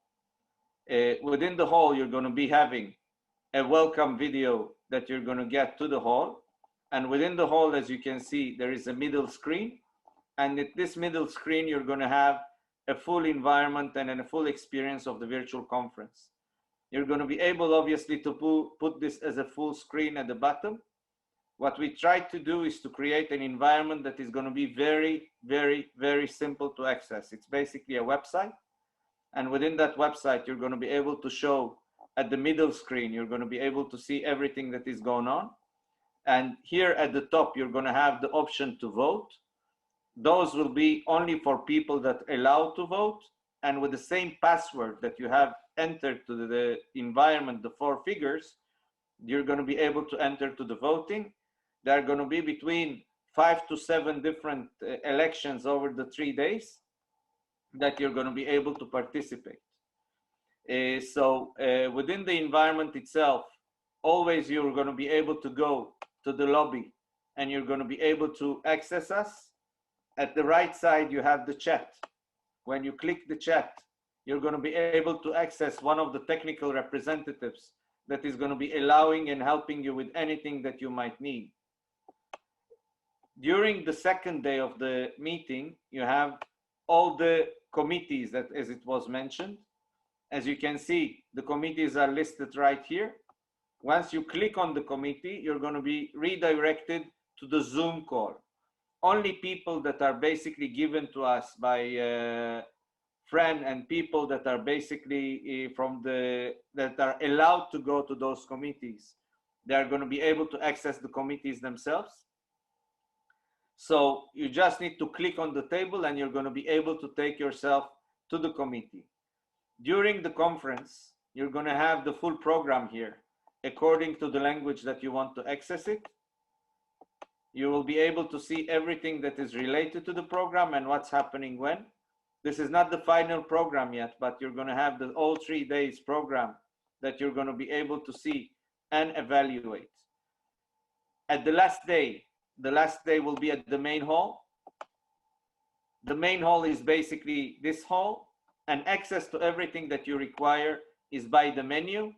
S7: Within the hall, you're going to be having a welcome video that you're going to get to the hall. And within the hall, as you can see, there is a middle screen. And at this middle screen, you're going to have a full environment and a full experience of the virtual conference. You're going to be able, obviously, to put this as a full screen at the bottom. What we try to do is to create an environment that is going to be very, very, very simple to access. It's basically a website. And within that website, you're going to be able to show at the middle screen, you're going to be able to see everything that is going on. And here at the top, you're going to have the option to vote. Those will be only for people that allow to vote. And with the same password that you have entered to the environment, the 4 figures, you're going to be able to enter to the voting. There are going to be between 5 to 7 different elections over the 3 days that you're going to be able to participate. So within the environment itself, always you're going to be able to go to the lobby and you're going to be able to access us. At the right side, you have the chat. When you click the chat, you're going to be able to access one of the technical representatives that is going to be allowing and helping you with anything that you might need. During the second day of the meeting, you have all the committees that, as it was mentioned, As you can see, the committees are listed right here. Once you click on the committee, you're going to be redirected to the Zoom call. Only people that are basically given to us by Fern and people that are basically that are allowed to go to those committees, they are going to be able to access the committees themselves. So you just need to click on the table and you're going to be able to take yourself to the committee. During the conference, you're going to have the full program here according to the language that you want to access it. You will be able to see everything that is related to the program and what's happening when. This is not the final program yet, but you're going to have the all 3 days program that you're going to be able to see and evaluate. At the last day will be at the main hall. The main hall is basically this hall, and access to everything that you require is by the menu.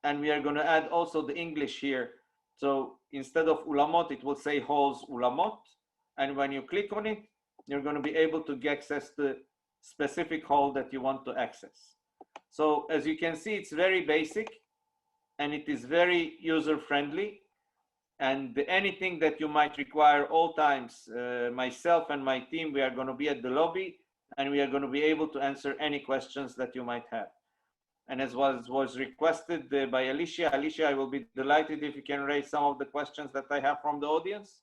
S7: And we are going to add also the English here. So instead of ulamot, it will say halls ulamot. And when you click on it, you're going to be able to get access to specific hall that you want to access. So as you can see, it's very basic and it is very user-friendly. And anything that you might require all times, myself and my team, we are going to be at the lobby and we are going to be able to answer any questions that you might have. And as was requested by Alicia, I will be delighted if you can raise some of the questions that I have from the audience.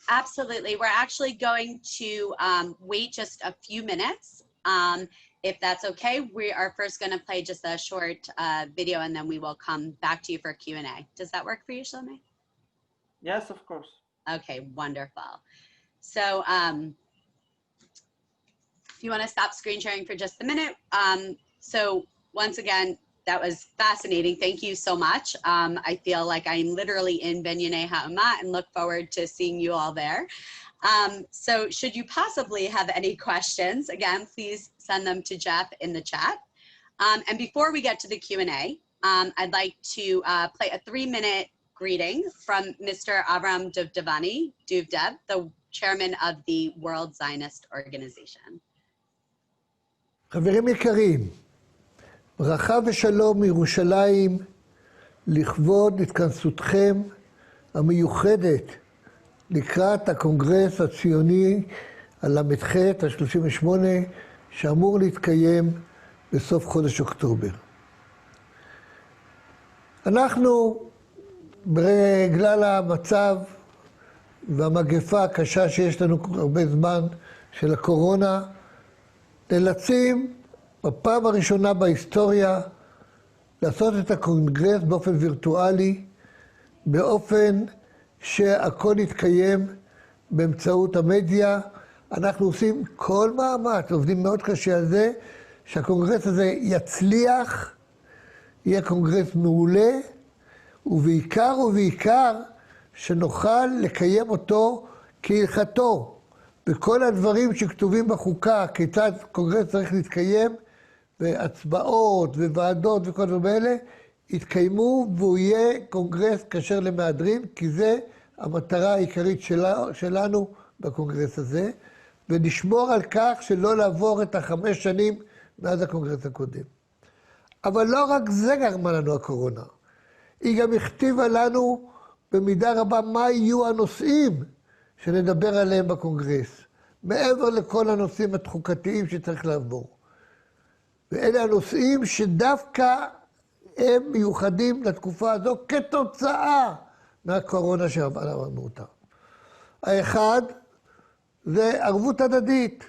S1: Absolutely. We're actually going to wait just a few minutes. If that's okay, we are first going to play just a short video and then we will come back to you for Q&A. Does that work for you, Shlomi?
S7: Yes, of course.
S1: Okay, wonderful. So if you want to stop screen sharing for just a minute. So once again, that was fascinating. Thank you so much. I feel like I'm literally in Binyanei Ha'amah and look forward to seeing you all there. So should you possibly have any questions, again, please send them to Jeff in the chat. And before we get to the Q&A, I'd like to play a 3-minute greeting from Mr. Avram Duvdevani, Duvdev, the chairman of the World Zionist Organization.
S8: חברים יקרים, ברכה ושלום מירושלים לכבוד התכנסותכם המיוחדת לקראת הקונגרס הציוני הל"ח ה-38 שאמור להתקיים בסוף חודש אוקטובר. אנחנו בגלל המצב והמגפה הקשה שיש לנו הרבה זמן של הקורונה, נאלצים בפעם הראשונה בהיסטוריה לעשות את הקונגרס באופן וירטואלי, באופן שהכל יתקיים באמצעות המדיה. אנחנו עושים כל מאמץ, עובדים מאוד קשה על זה, שהקונגרס הזה יצליח, יהיה קונגרס מעולה, ובעיקר שנוכל לקיים אותו כהלכתו. וכל הדברים שכתובים בחוקה, כיצד קונגרס צריך להתקיים, והצבעות וועדות וכל הדברים האלה, יתקיימו והוא יהיה קונגרס כשר למהדרין, כי זה המטרה העיקרית שלנו בקונגרס הזה, ונשמור על כך שלא לעבור את 5 שנים מאז הקונגרס הקודם. אבל לא רק זה גרמה לנו הקורונה, היא גם הכתיבה לנו במידה רבה מה יהיו הנושאים שנדבר עליהם בקונגרס, מעבר לכל הנושאים התחוקתיים שצריך לעבור. ואלה הנושאים שדווקא הם מיוחדים לתקופה הזו כתוצאה מהקורונה שעברנו אותה. האחד זה ערבות הדדית,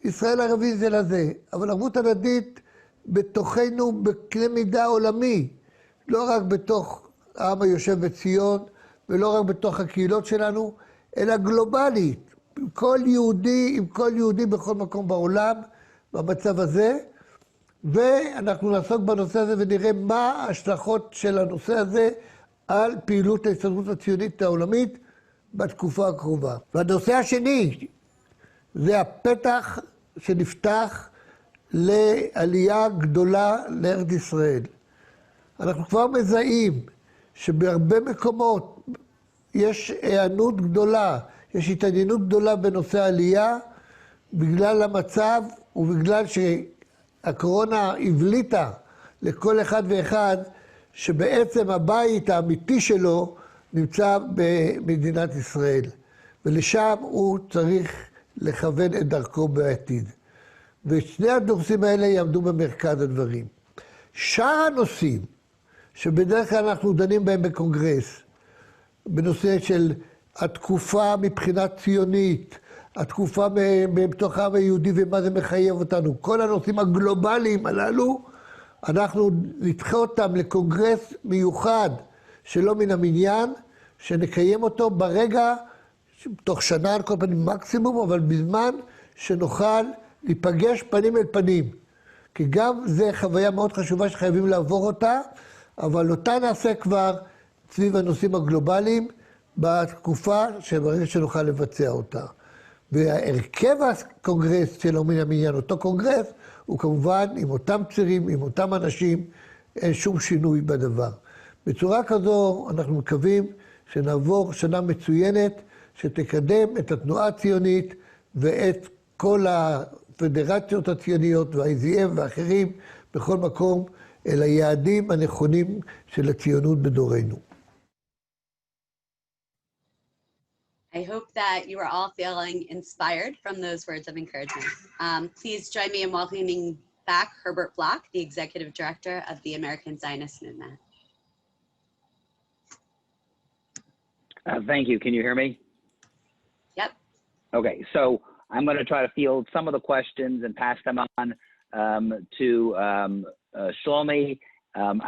S8: ישראל ערבי זה לזה, אבל ערבות הדדית בתוכנו בקנה מידה עולמי, לא רק בתוך העם היושב בציון ולא רק בתוך הקהילות שלנו, אלא גלובלית, עם כל יהודי בכל מקום בעולם, במצב הזה, ואנחנו נעסוק בנושא הזה ונראה מה ההשלכות של הנושא הזה על פעילות ההסתדרות הציונית העולמית בתקופה הקרובה. והנושא השני זה הפתח שנפתח לעלייה גדולה לארץ ישראל. אנחנו כבר מזהים שבהרבה מקומות יש הענות גדולה, יש התעניינות גדולה בנושא העלייה, בגלל המצב ובגלל הקורונה הבליטה לכל אחד ואחד שבעצם הבית האמיתי שלו נמצא במדינת ישראל, ולשם הוא צריך לכוון את דרכו בעתיד. ושני הנושאים האלה יעמדו במרכז הדברים. שאר הנושאים שבדרך כלל אנחנו דנים בהם בקונגרס, בנושא של התקופה מבחינה ציונית, התקופה בתוך העם היהודי ומה זה מחייב אותנו, כל הנושאים הגלובליים הללו, אנחנו נדחה אותם לקונגרס מיוחד שלא מן המניין, שנקיים אותו ברגע, תוך שנה על כל פנים מקסימום, אבל בזמן שנוכל להיפגש פנים אל פנים. כי גם זה חוויה מאוד חשובה שחייבים לעבור אותה, אבל אותה נעשה כבר סביב הנושאים הגלובליים בתקופה שברגע שנוכל לבצע אותה. והרכב הקונגרס שלא מן המניין, אותו קונגרס, הוא כמובן עם אותם צירים, עם אותם אנשים, אין שום שינוי בדבר. בצורה כזו אנחנו מקווים שנעבור שנה מצוינת, שתקדם את התנועה הציונית ואת כל הפדרציות הציוניות וה-AZM ואחרים בכל מקום אל היעדים הנכונים של הציונות בדורנו.
S1: I hope that you are all feeling inspired from those words of encouragement. Please join me in welcoming back Herbert Block, the Executive Director of the American Zionist Movement.
S2: Thank you. Can you hear me?
S1: Yep.
S2: Okay, so I'm going to try to field some of the questions and pass them on to Shlomi.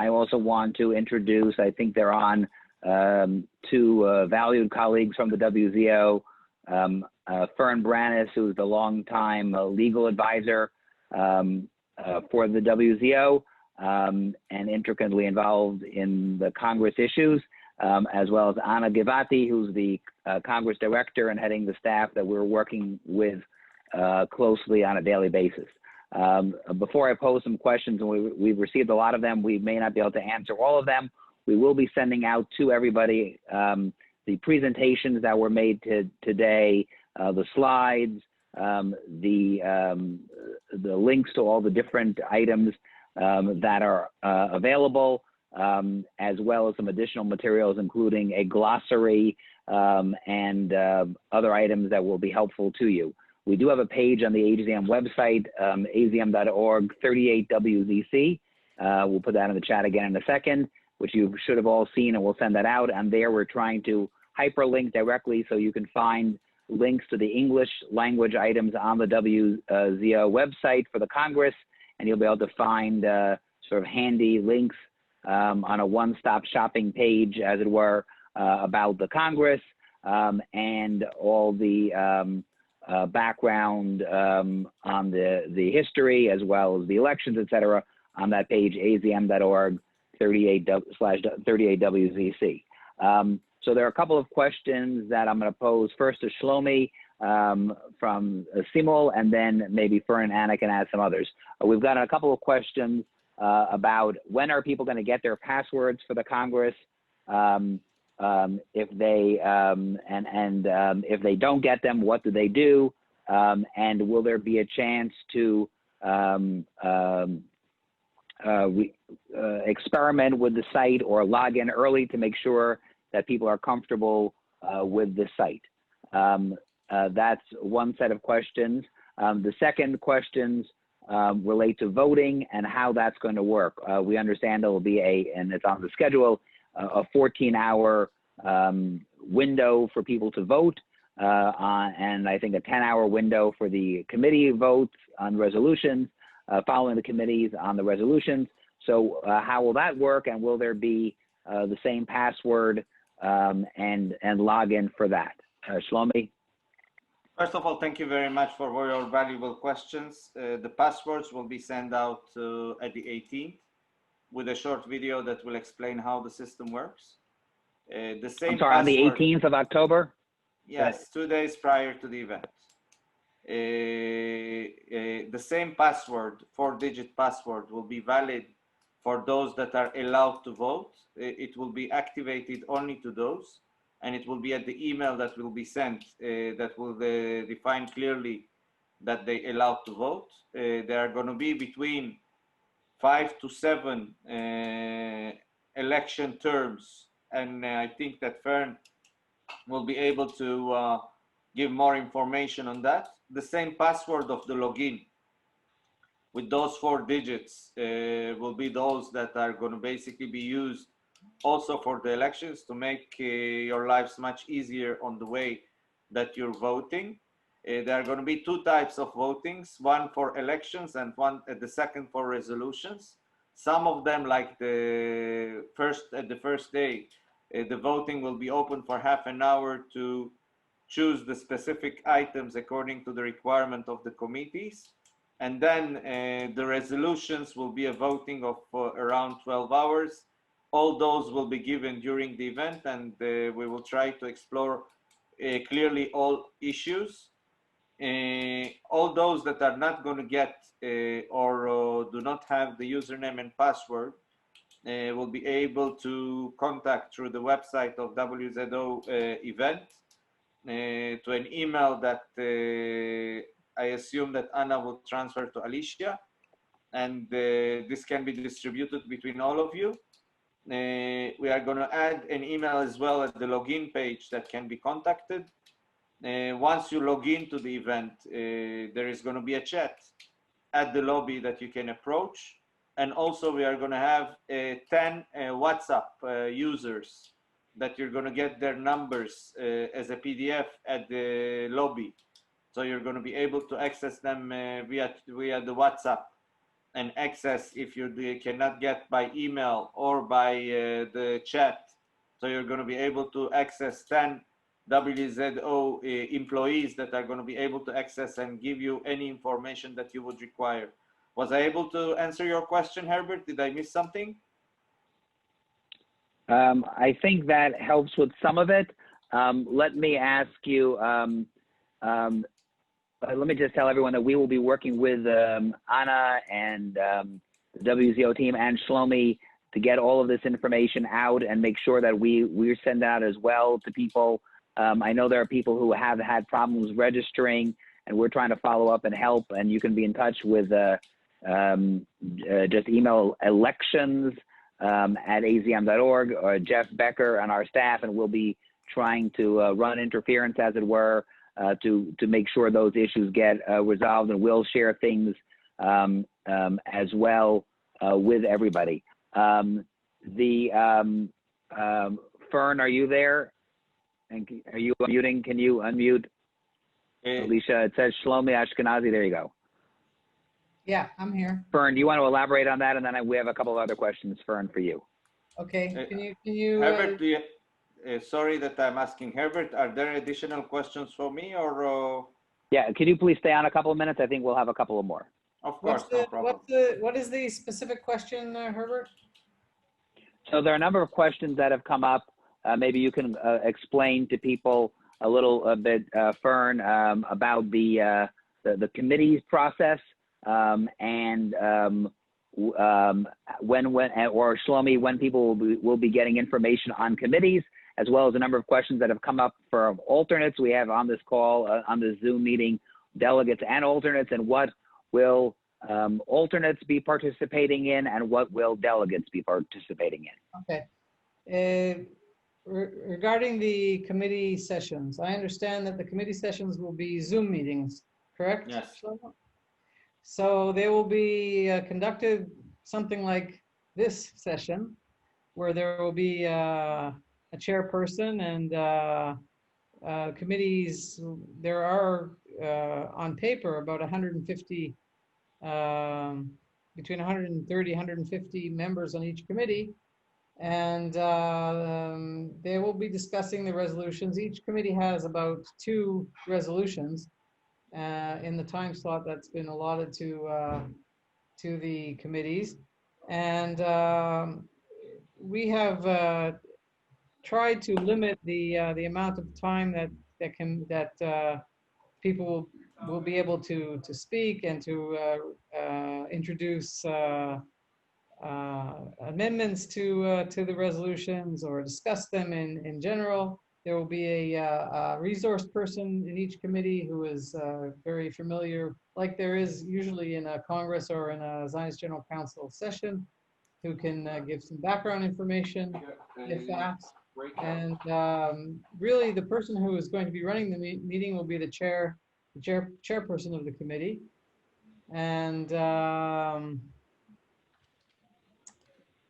S2: I also want to introduce, I think they're on, two valued colleagues from the WZO, Fern Braniss, who's the longtime legal advisor for the WZO and intricately involved in the Congress issues, as well as Anna Gafni, who's the Congress director and heading the staff that we're working with closely on a daily basis. Before I pose some questions, and we've received a lot of them, we may not be able to answer all of them. We will be sending out to everybody the presentations that were made today, the slides, the links to all the different items that are available, as well as some additional materials, including a glossary and other items that will be helpful to you. We do have a page on the AZM website, azm.org, 38WZC. We'll put that in the chat again in a second, which you should have all seen, and we'll send that out. And there we're trying to hyperlink directly so you can find links to the English language items on the WZO website for the Congress, and you'll be able to find sort of handy links on a one-stop shopping page, as it were, about the Congress and all the background on the history, as well as the elections, et cetera, on that page, azm.org. 38WZC. So there are a couple of questions that I'm going to pose first to Shlomi from Simul, and then maybe Fern and Anna can add some others. We've got a couple of questions about when are people going to get their passwords for the Congress, if they if they don't get them, what do they do, and will there be a chance to experiment with the site or log in early to make sure that people are comfortable with the site. That's one set of questions. The second questions relate to voting and how that's going to work. We understand there will be and it's on the schedule, a 14-hour window for people to vote, and I think a 10-hour window for the committee votes on resolutions, following the committees on the resolutions. So how will that work, and will there be the same password and login for that? Shlomi?
S7: First of all, thank you very much for your valuable questions. The passwords will be sent out at the 18th with a short video that will explain how the system works. The same
S2: I'm sorry, on the 18th of October?
S7: Yes, 2 days prior to the event. The same password, 4-digit password, will be valid for those that are allowed to vote. It will be activated only to those, and it will be at the email that will be sent that will define clearly that they allow to vote. There are going to be between 5 to 7 election terms, and I think that Fern will be able to give more information on that. The same password of the login with those 4 digits will be those that are going to basically be used also for the elections to make your lives much easier on the way that you're voting. There are going to be 2 types of votings, one for elections and the second for resolutions. Some of them, like the first day, the voting will be open for half an hour to choose the specific items according to the requirement of the committees. And then the resolutions will be a voting of around 12 hours. All those will be given during the event, and we will try to explore clearly all issues. All those that are not going to get or do not have the username and password will be able to contact through the website of WZO event to an email that I assume that Anna will transfer to Alicia, and this can be distributed between all of you. We are going to add an email as well at the login page that can be contacted. Once you log into the event, there is going to be a chat at the lobby that you can approach. And also we are going to have 10 WhatsApp users that you're going to get their numbers as a PDF at the lobby. So you're going to be able to access them via the WhatsApp, and access if you cannot get by email or by the chat. So you're going to be able to access 10 WZO employees that are going to be able to access and give you any information that you would require. Was I able to answer your question, Herbert? Did I miss something?
S2: I think that helps with some of it. Let me ask you, let me just tell everyone that we will be working with Anna and the WZO team and Shlomi to get all of this information out and make sure that we send out as well to people. I know there are people who have had problems registering, and we're trying to follow up and help, and you can be in touch with just email elections at azm.org or Jeff Becker and our staff, and we'll be trying to run interference, as it were, to make sure those issues get resolved, and we'll share things as well with everybody. Fern, are you there? And are you unmuting? Can you unmute? Alicia, it says Shlomi Ashkenazi. There you go.
S9: Yeah, I'm here.
S2: Fern, do you want to elaborate on that? And then we have a couple of other questions, Fern, for you.
S9: Okay. Can you?
S7: Herbert, sorry that I'm asking Herbert. Are there additional questions for me, or?
S2: Yeah, can you please stay on a couple of minutes? I think we'll have a couple of more.
S7: Of course, no problem.
S9: What is the specific question, Herbert?
S2: So there are a number of questions that have come up. Maybe you can explain to people a little bit, Fern, about the committee's process and when or Shlomi, when people will be getting information on committees, as well as a number of questions that have come up for alternates. We have on this call, on this Zoom meeting, delegates and alternates, and what will alternates be participating in, and what will delegates be participating in?
S9: Okay. Regarding the committee sessions, I understand that the committee sessions will be Zoom meetings, correct?
S7: Yes.
S9: So they will be conducted something like this session, where there will be a chairperson and committees. There are on paper about 150, between 130, 150 members on each committee. And they will be discussing the resolutions. Each committee has about 2 resolutions in the time slot that's been allotted to the committees. And we have tried to limit the amount of time that people will be able to speak and to introduce amendments to the resolutions or discuss them in general. There will be a resource person in each committee who is very familiar, like there is usually in a Congress or in a Zionist General Council session, who can give some background information, if asked. And really, the person who is going to be running the meeting will be the chairperson of the committee. And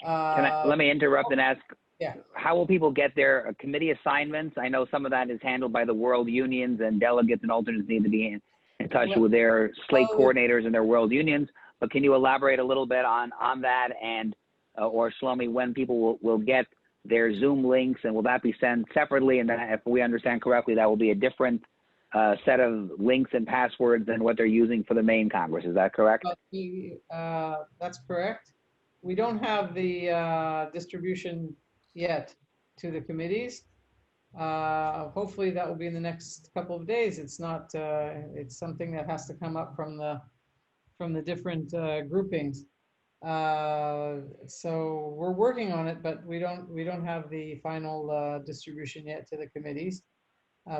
S2: Let me interrupt and ask,
S9: yeah.
S2: how will people get their committee assignments? I know some of that is handled by the world unions, and delegates and alternates need to be in touch with their slate coordinators and their world unions. But can you elaborate a little bit on that, and or Shlomi, when people will get their Zoom links, and will that be sent separately? And then, if we understand correctly, that will be a different set of links and passwords than what they're using for the main Congress. Is that correct?
S9: That's correct. We don't have the distribution yet to the committees. Hopefully that will be in the next couple of days. It's not. It's something that has to come up from the different groupings. So we're working on it, but we don't have the final distribution yet to the committees.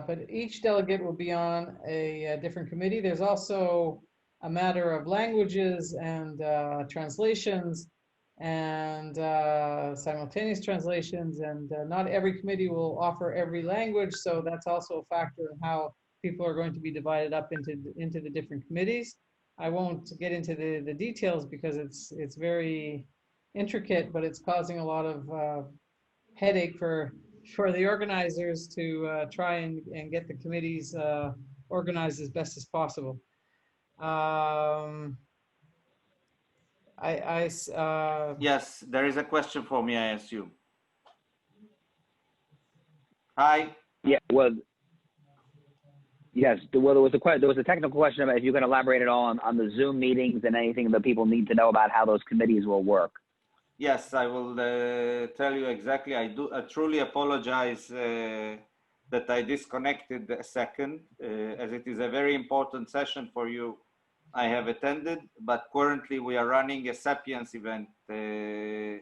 S9: But each delegate will be on a different committee. There's also a matter of languages and translations and simultaneous translations, and not every committee will offer every language, so that's also a factor in how people are going to be divided up into the different committees. I won't get into the details because it's very intricate, but it's causing a lot of headache for the organizers to try and get the committees organized as best as possible.
S7: Yes, there is a question for me, I assume. Hi.
S2: Yeah, well, yes, well, there was a technical question about if you can elaborate at all on the Zoom meetings and anything that people need to know about how those committees will work.
S7: Yes, I will tell you exactly. I truly apologize that I disconnected a second, as it is a very important session for you. I have attended, but currently we are running a Sapiens event in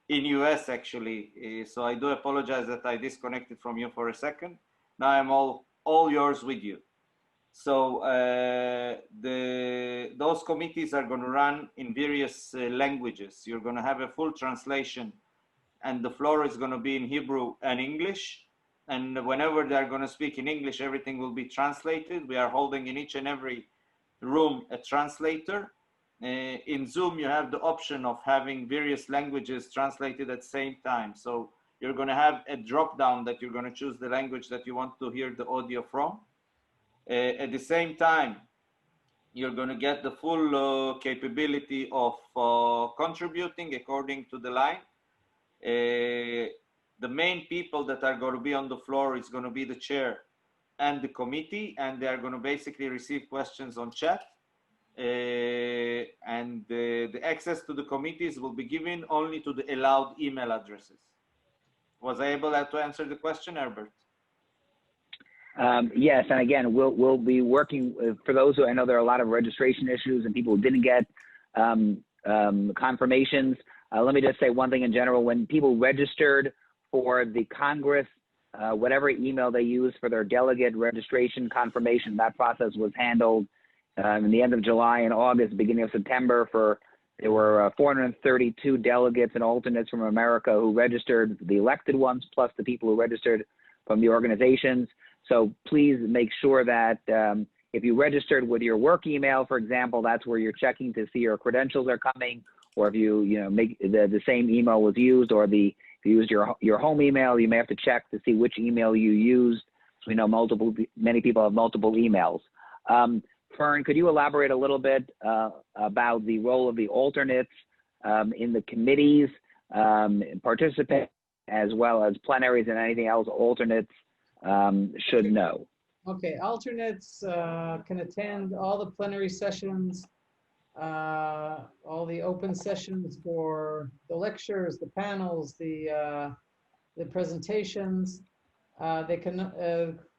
S7: US actually. So I do apologize that I disconnected from you for a second. Now I'm all yours with you. So those committees are going to run in various languages. You're going to have a full translation, and the floor is going to be in Hebrew and English. And whenever they're going to speak in English, everything will be translated. We are holding in each and every room a translator. In Zoom, you have the option of having various languages translated at the same time. So you're going to have a drop down that you're going to choose the language that you want to hear the audio from. At the same time, you're going to get the full capability of contributing according to the line. The main people that are going to be on the floor is going to be the chair and the committee, and they are going to basically receive questions on chat. And the access to the committees will be given only to the allowed email addresses. Was I able to answer the question, Herbert?
S2: Yes, and again, we'll be working for those who, I know there are a lot of registration issues and people who didn't get confirmations. Let me just say one thing in general. When people registered for the Congress, whatever email they used for their delegate registration confirmation, that process was handled in the end of July and August, beginning of September. There were 432 delegates and alternates from America who registered, the elected ones, plus the people who registered from the organizations. So please make sure that if you registered with your work email, for example, that's where you're checking to see your credentials are coming, or if you make the same email was used, or if you used your home email, you may have to check to see which email you used. So we know many people have multiple emails. Fern, could you elaborate a little bit about the role of the alternates in the committees, participate, as well as plenaries and anything else alternates should know?
S9: Okay, alternates can attend all the plenary sessions, all the open sessions for the lectures, the panels, the presentations. They can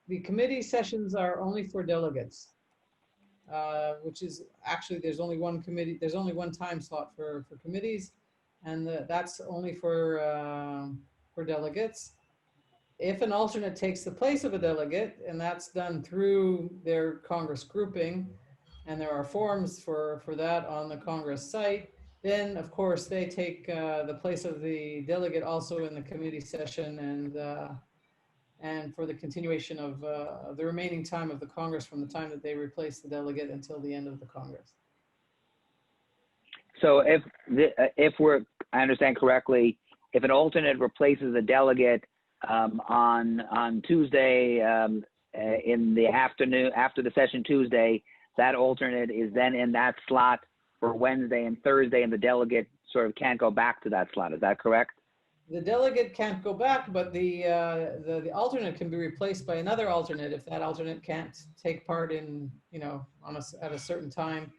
S9: the committee sessions are only for delegates, which is actually there's only one committee. There's only one time slot for committees, and that's only for delegates. if an alternate takes the place of a delegate, and that's done through their Congress grouping, and there are forms for that on the Congress site, then of course they take the place of the delegate also in the committee session and for the continuation of the remaining time of the Congress from the time that they replace the delegate until the end of the Congress.
S2: So if I understand correctly, if an alternate replaces a delegate on Tuesday in the afternoon after the session Tuesday, that alternate is then in that slot for Wednesday and Thursday, and the delegate sort of can't go back to that slot. Is that correct?
S9: The delegate can't go back, but the alternate can be replaced by another alternate if that alternate can't take part in, at a certain time.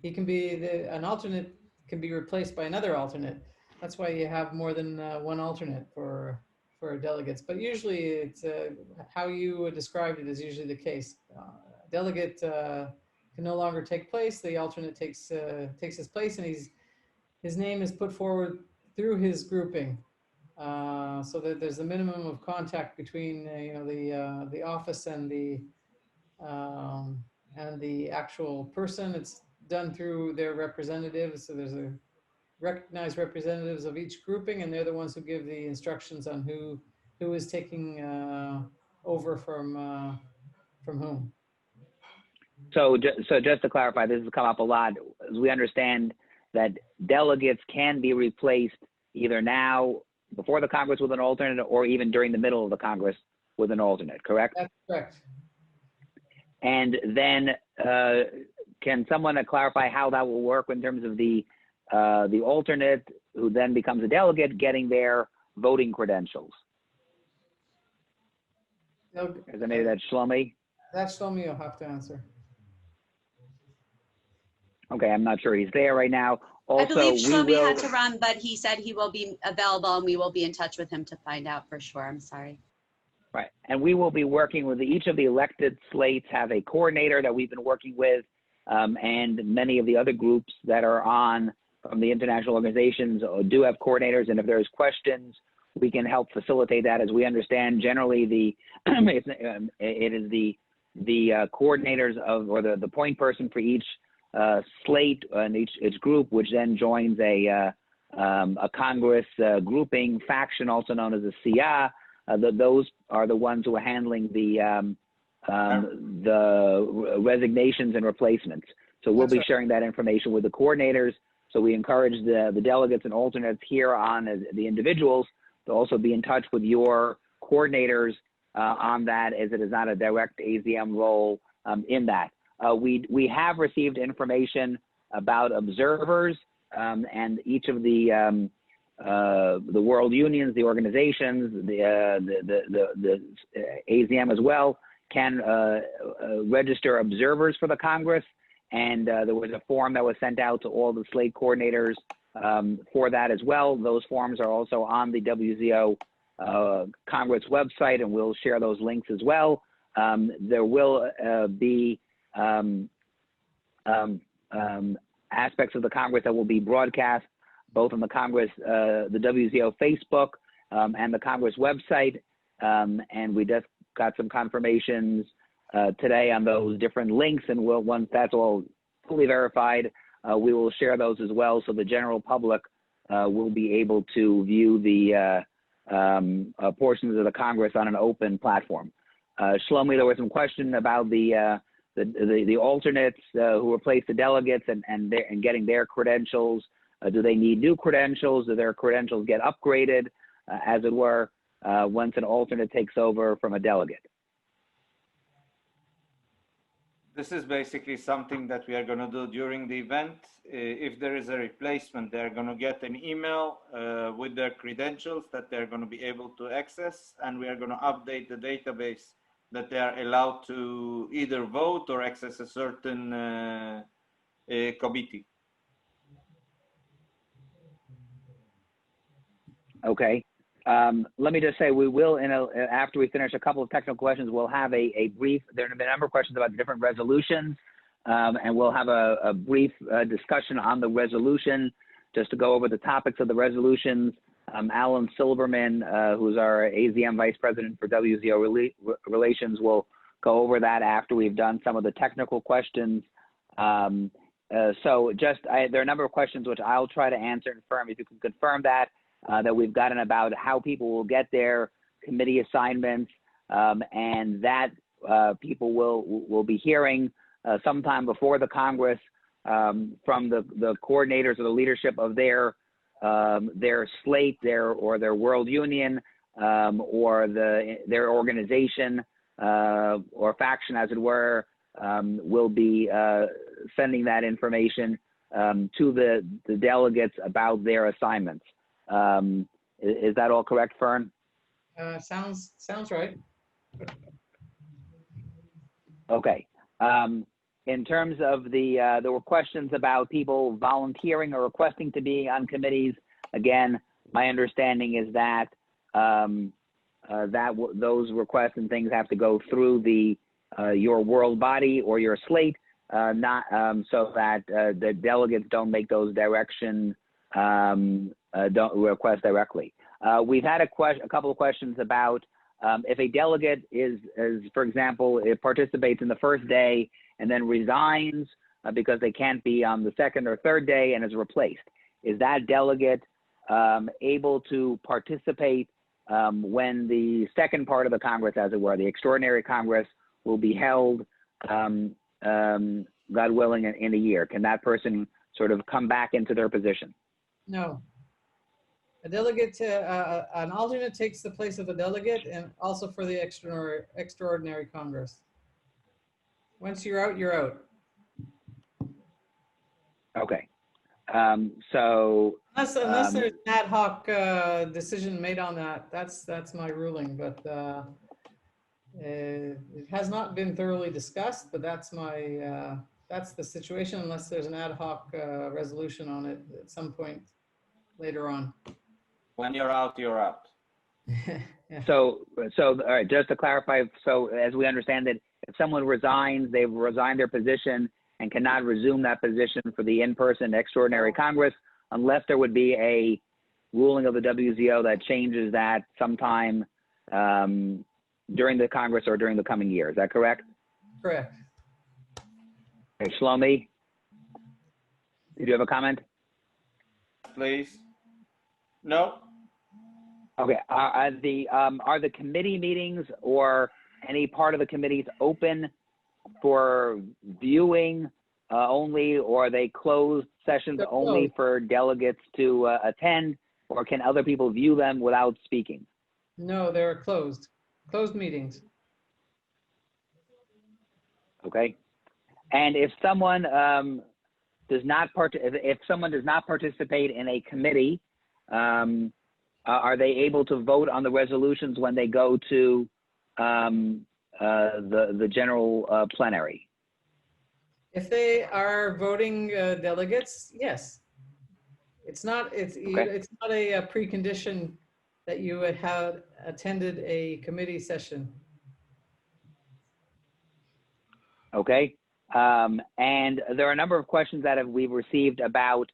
S9: He can be an alternate can be replaced by another alternate. That's why you have more than one alternate for delegates. But usually, it's how you described it is usually the case. Delegate can no longer take place. The alternate takes his place, and his name is put forward through his grouping, so that there's a minimum of contact between the office and the actual person. It's done through their representatives. So there's a recognized representatives of each grouping, and they're the ones who give the instructions on who is taking over from whom.
S2: So just to clarify, this has come up a lot. As we understand that delegates can be replaced either now before the Congress with an alternate or even during the middle of the Congress with an alternate, correct?
S9: That's correct.
S2: And then can someone clarify how that will work in terms of the alternate who then becomes a delegate getting their voting credentials? Is that maybe that's Shlomi?
S9: That's Shlomi you'll have to answer.
S2: Okay, I'm not sure he's there right now. Also,
S1: I believe Shlomi had to run, but he said he will be available and we will be in touch with him to find out for sure. I'm sorry.
S2: Right, and we will be working with each of the elected slates have a coordinator that we've been working with, and many of the other groups that are on from the international organizations do have coordinators, and if there's questions, we can help facilitate that. As we understand, generally it is the coordinators or the point person for each slate and each group, which then joins a Congress grouping faction, also known as a SIA. Those are the ones who are handling the resignations and replacements. So we'll be sharing that information with the coordinators. So we encourage the delegates and alternates here on as the individuals to also be in touch with your coordinators on that, as it is not a direct AZM role in that. We have received information about observers and each of the world unions, the organizations, the AZM as well can register observers for the Congress. And there was a form that was sent out to all the slate coordinators for that as well. Those forms are also on the WZO Congress website, and we'll share those links as well. There will be aspects of the Congress that will be broadcast both on the Congress, the WZO Facebook and the Congress website. And we just got some confirmations today on those different links, and once that's all fully verified, we will share those as well, so the general public will be able to view the portions of the Congress on an open platform. Shlomi, there was some question about the alternates who replace the delegates and getting their credentials. Do they need new credentials? Do their credentials get upgraded, as it were, once an alternate takes over from a delegate?
S7: This is basically something that we are going to do during the event. If there is a replacement, they're going to get an email with their credentials that they're going to be able to access, and we are going to update the database that they are allowed to either vote or access a certain committee. Okay.
S2: Let me just say, we will, after we finish a couple of technical questions, we'll have a brief, there have been a number of questions about the different resolutions, and we'll have a brief discussion on the resolution, just to go over the topics of the resolutions. Alan Silberman, who's our AZM Vice President for WZO Relations, will go over that after we've done some of the technical questions. There are a number of questions which I'll try to answer and confirm. If you can confirm that we've gotten about how people will get their committee assignments, and that people will be hearing sometime before the Congress from the coordinators or the leadership of their slate, their world union, or their organization or faction, as it were, will be sending that information to the delegates about their assignments. Is that all correct, Fern?
S9: Sounds right.
S2: Okay. In terms of there were questions about people volunteering or requesting to be on committees. Again, my understanding is that those requests and things have to go through your world body or your slate, not so that the delegates don't make those don't request directly. We've had a couple of questions about if a delegate is, for example, it participates in the first day and then resigns because they can't be on the second or third day and is replaced. Is that delegate able to participate when the second part of the Congress, as it were, the extraordinary Congress, will be held, God willing, in a year? Can that person sort of come back into their position?
S9: No. A delegate, an alternate takes the place of a delegate, and also for the extraordinary Congress. Once you're out, you're out.
S2: Okay. Unless
S9: there's an ad hoc decision made on that, that's my ruling. But it has not been thoroughly discussed. But that's the situation. Unless there's an ad hoc resolution on it at some point later on.
S7: When you're out, you're out.
S2: Yeah. So all right, just to clarify, so as we understand it, if someone resigns, they've resigned their position and cannot resume that position for the in-person extraordinary Congress, unless there would be a ruling of the WZO that changes that sometime during the Congress or during the coming year. Is that correct?
S9: Correct.
S2: Okay, Shlomi, did you have a comment?
S7: Please. No.
S2: Okay. Are the committee meetings or any part of the committees open for viewing only, or are they closed sessions only for delegates to attend, or can other people view them without speaking?
S9: No, they're closed meetings.
S2: Okay. And if someone does not participate in a committee, are they able to vote on the resolutions when they go to the general plenary?
S9: If they are voting delegates, yes. It's not a precondition that you would have attended a committee session.
S2: Okay. And there are a number of questions that we've received about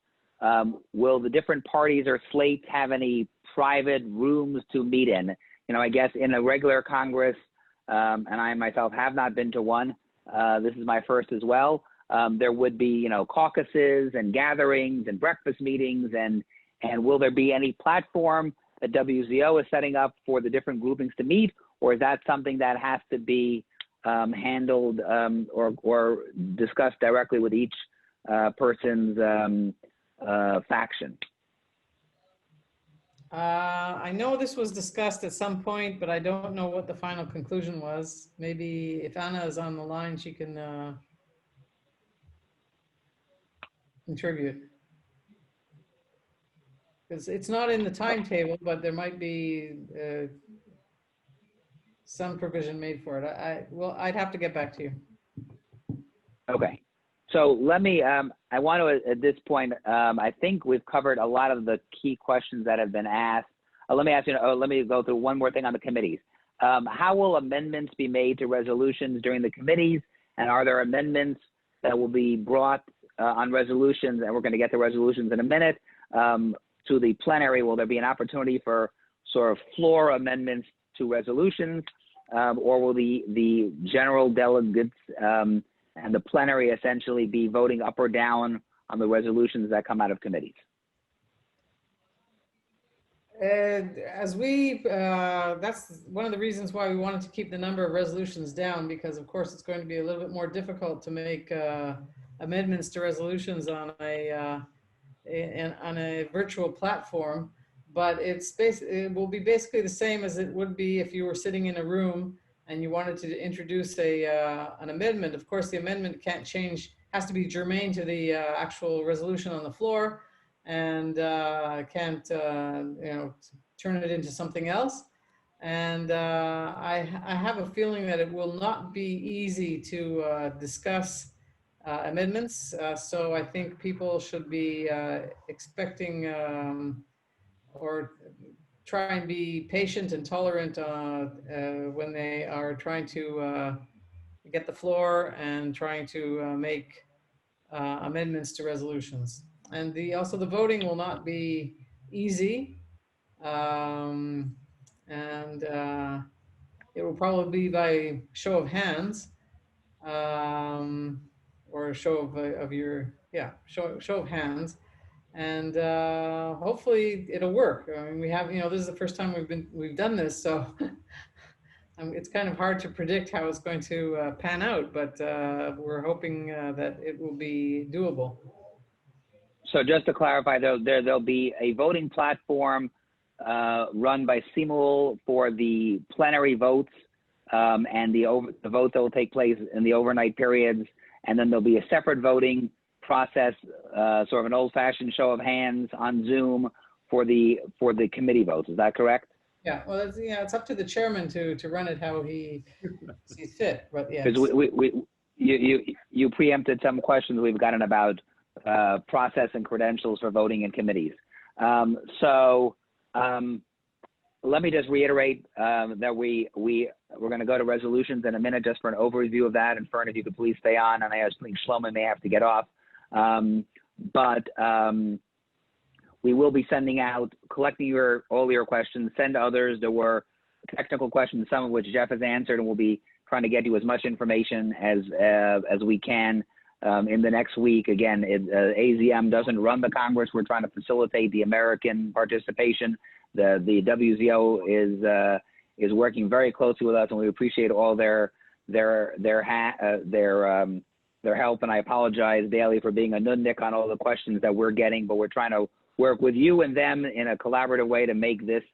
S2: will the different parties or slates have any private rooms to meet in? You know, I guess in a regular Congress, and I myself have not been to one, this is my first as well, there would be, you know, caucuses and gatherings and breakfast meetings, and will there be any platform that WZO is setting up for the different groupings to meet, or is that something that has to be handled or discussed directly with each person's faction?
S9: I know this was discussed at some point, but I don't know what the final conclusion was. Maybe if Anna is on the line, she can contribute. Because it's not in the timetable, but there might be some provision made for it. I'd have to get back to you.
S2: Okay. So let me, I want to, at this point, I think we've covered a lot of the key questions that have been asked. Let me ask you, let me go through one more thing on the committees. How will amendments be made to resolutions during the committees? And are there amendments that will be brought on resolutions, and we're going to get to resolutions in a minute, to the plenary, will there be an opportunity for sort of floor amendments to resolutions, or will the general delegates and the plenary essentially be voting up or down on the resolutions that come out of committees?
S9: As we, that's one of the reasons why we wanted to keep the number of resolutions down, because of course it's going to be a little bit more difficult to make amendments to resolutions on a virtual platform. But it will be basically the same as it would be if you were sitting in a room and you wanted to introduce an amendment. Of course, the amendment can't change, has to be germane to the actual resolution on the floor, and can't turn it into something else. And I have a feeling that it will not be easy to discuss amendments. So I think people should be expecting or try and be patient and tolerant when they are trying to get the floor and trying to make amendments to resolutions. And also the voting will not be easy. It will probably be by show of hands, or a show of your, show of hands. And hopefully it'll work. I mean, we have, this is the first time we've done this, so it's kind of hard to predict how it's going to pan out, but we're hoping that it will be doable.
S2: So just to clarify, there'll be a voting platform run by Simul for the plenary votes and the votes that will take place in the overnight periods, and then there'll be a separate voting process, sort of an old-fashioned show of hands on Zoom for the committee votes. Is that correct?
S9: Yeah. Well, it's up to the chairman to run it how he sees fit. But yeah.
S2: Because you preempted some questions we've gotten about process and credentials for voting in committees. So let me just reiterate that we're going to go to resolutions in a minute just for an overview of that. And Fern, if you could please stay on, and I think Shlomi may have to get off. We will be sending out, collecting all your questions, send others. There were technical questions, some of which Jeff has answered, and we'll be trying to get you as much information as we can in the next week. Again, AZM doesn't run the Congress. We're trying to facilitate the American participation. The WZO is working very closely with us, and we appreciate all their help. And I apologize daily for being a nudnik on all the questions that we're getting, but we're trying to work with you and them in a collaborative way to make this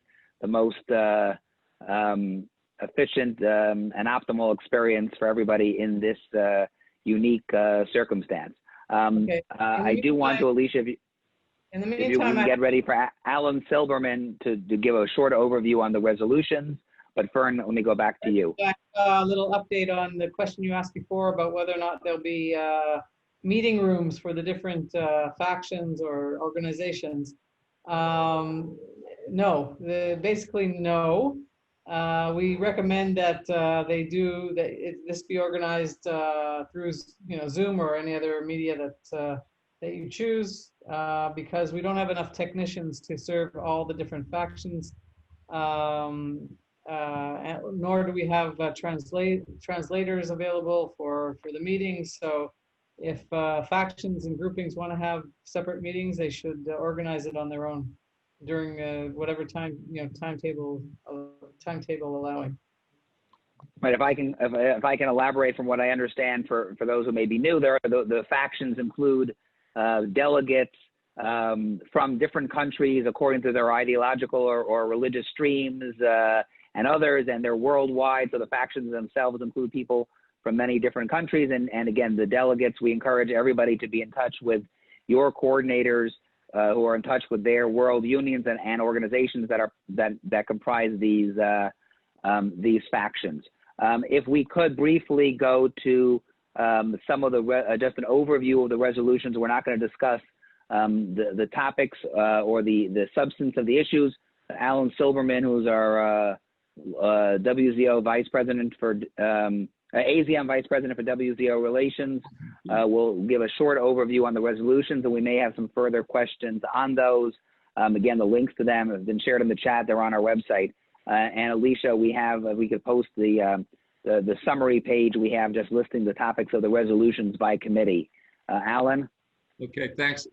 S2: the most efficient and optimal experience for everybody in this unique circumstance.
S9: Okay.
S2: I do want to, Alicia, if you can get ready for Alan Silberman to give a short overview on the resolutions. But Fern, let me go back to you.
S9: A little update on the question you asked before about whether or not there'll be meeting rooms for the different factions or organizations. No, basically no. We recommend that this be organized through Zoom or any other media that you choose, because we don't have enough technicians to serve all the different factions, nor do we have translators available for the meetings. So if factions and groupings want to have separate meetings, they should organize it on their own during whatever timetable allowing.
S2: Right. If I can elaborate from what I understand for those who may be new, the factions include delegates from different countries according to their ideological or religious streams and others, and they're worldwide. So the factions themselves include people from many different countries. And again, the delegates, we encourage everybody to be in touch with your coordinators who are in touch with their world unions and organizations that comprise these factions. If we could briefly go to some of the just an overview of the resolutions. We're not going to discuss the topics or the substance of the issues. Alan Silberman, who's our WZO Vice President for AZM Vice President for WZO Relations, will give a short overview on the resolutions, and we may have some further questions on those. Again, the links to them have been shared in the chat. They're on our website. And Alicia, we could post the summary page we have just listing the topics of the resolutions by committee. Alan?
S10: Okay, thanks,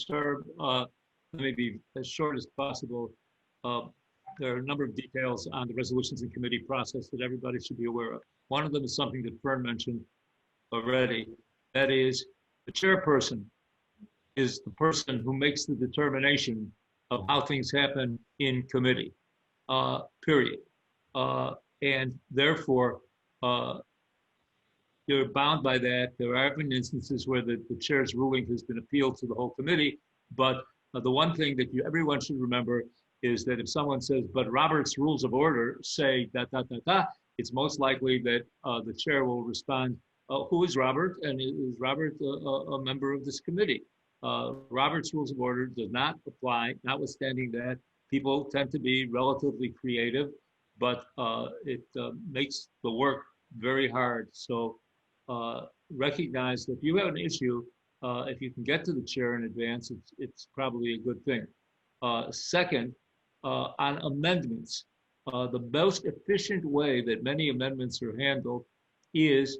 S10: Herb. Let me be as short as possible. There are a number of details on the resolutions and committee process that everybody should be aware of. One of them is something that Fern mentioned already. That is, the chairperson is the person who makes the determination of how things happen in committee, period. And therefore, you're bound by that. There have been instances where the chair's ruling has been appealed to the whole committee, but the one thing that everyone should remember is that if someone says, but Robert's rules of order say da, da, da, da, it's most likely that the chair will respond, who is Robert? And is Robert a member of this committee? Robert's rules of order does not apply, notwithstanding that people tend to be relatively creative, but it makes the work very hard. So recognize that if you have an issue, if you can get to the chair in advance, it's probably a good thing. Second, on amendments, the most efficient way that many amendments are handled is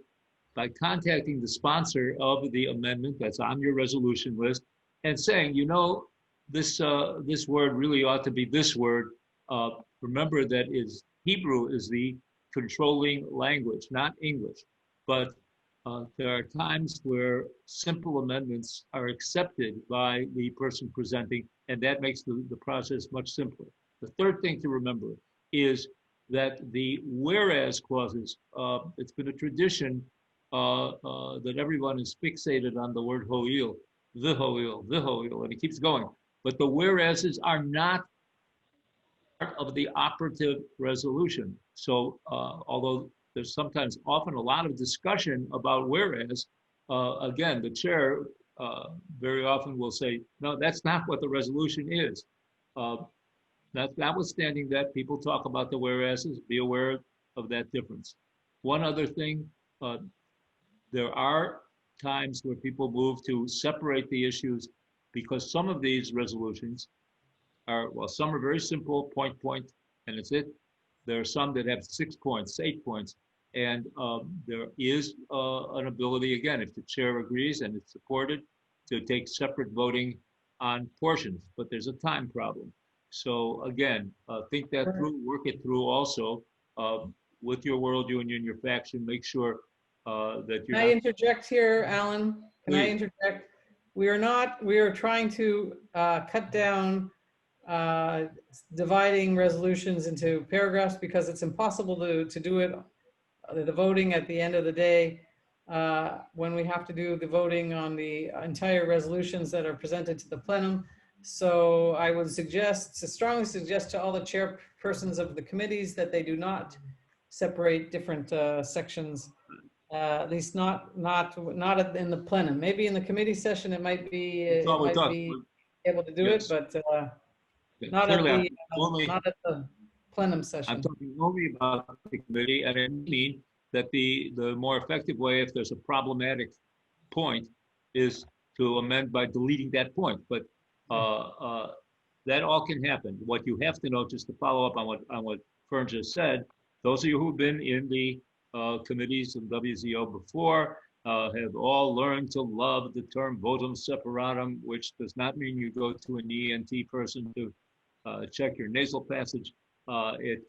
S10: by contacting the sponsor of the amendment that's on your resolution list and saying, you know, this word really ought to be this word. Remember that Hebrew is the controlling language, not English. But there are times where simple amendments are accepted by the person presenting, and that makes the process much simpler. The third thing to remember is that the whereas clauses, it's been a tradition that everyone is fixated on the word ho'il, the ho'il, and it keeps going. But the whereases are not part of the operative resolution. So although there's often a lot of discussion about whereas, again, the chair very often will say, no, that's not what the resolution is. Notwithstanding that, people talk about the whereases, be aware of that difference. One other thing, there are times where people move to separate the issues because some of these resolutions are, well, some are very simple, point, and it's it. There are some that have 6 points, 8 points, and there is an ability, again, if the chair agrees and it's supported, to take separate voting on portions, but there's a time problem. So again, think that through, work it through also with your world union, your faction, make sure that you're
S9: Can I interject here, Alan? Can I interject? We are trying to cut down dividing resolutions into paragraphs because it's impossible to do it, the voting at the end of the day, when we have to do the voting on the entire resolutions that are presented to the plenum. So I would strongly suggest to all the chairpersons of the committees that they do not separate different sections, at least not in the plenum. Maybe in the committee session it might be, able to do it, but not at the plenum session.
S10: I'm talking only about the committee, and I mean that the more effective way, if there's a problematic point, is to amend by deleting that point. But that all can happen. What you have to know, just to follow up on what Fern just said, those of you who've been in the committees of WZO before have all learned to love the term votum separatum, which does not mean you go to an ENT person to check your nasal passage. It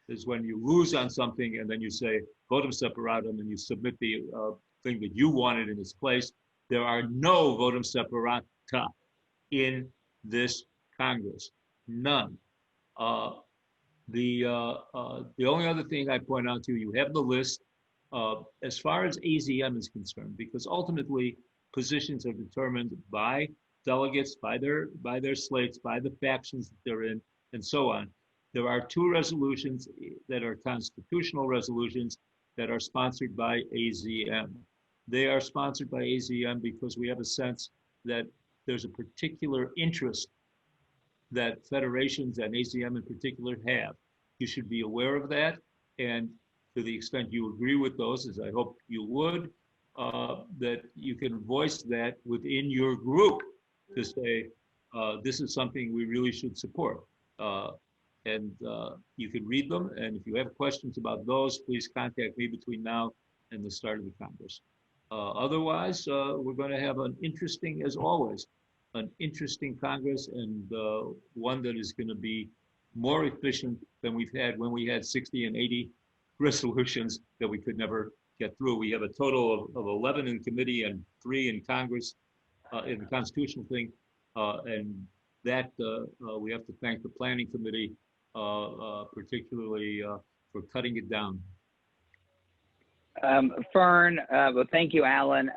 S10: is when you lose on something and then you say votum separatum and you submit the thing that you wanted in its place. There are no votum separata in this Congress, none. The only other thing I point out to you, you have the list as far as AZM is concerned, because ultimately positions are determined by delegates, by their slates, by the factions that they're in, and so on. There are 2 resolutions that are constitutional resolutions that are sponsored by AZM. They are sponsored by AZM because we have a sense that there's a particular interest that federations and AZM in particular have. You should be aware of that, and to the extent you agree with those, as I hope you would, that you can voice that within your group to say, this is something we really should support. And you can read them. And if you have questions about those, please contact me between now and the start of the Congress. Otherwise, we're going to have an interesting, as always, an interesting Congress, and one that is going to be more efficient than we've had when we had 60 and 80 resolutions that we could never get through. We have a total of 11 in committee and 3 in Congress, in the constitutional thing. And that we have to thank the planning committee, particularly for cutting it down.
S2: Fern, well, thank you, Alan,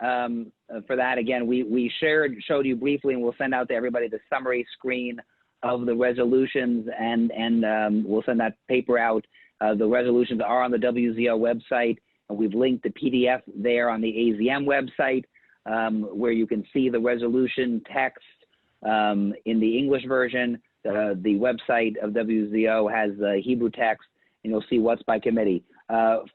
S2: for that. Again, we showed you briefly, and we'll send out to everybody the summary screen of the resolutions, and we'll send that paper out. The resolutions are on the WZO website, and we've linked the PDF there on the AZM website, where you can see the resolution text in the English version. The website of WZO has the Hebrew text, and you'll see what's by committee.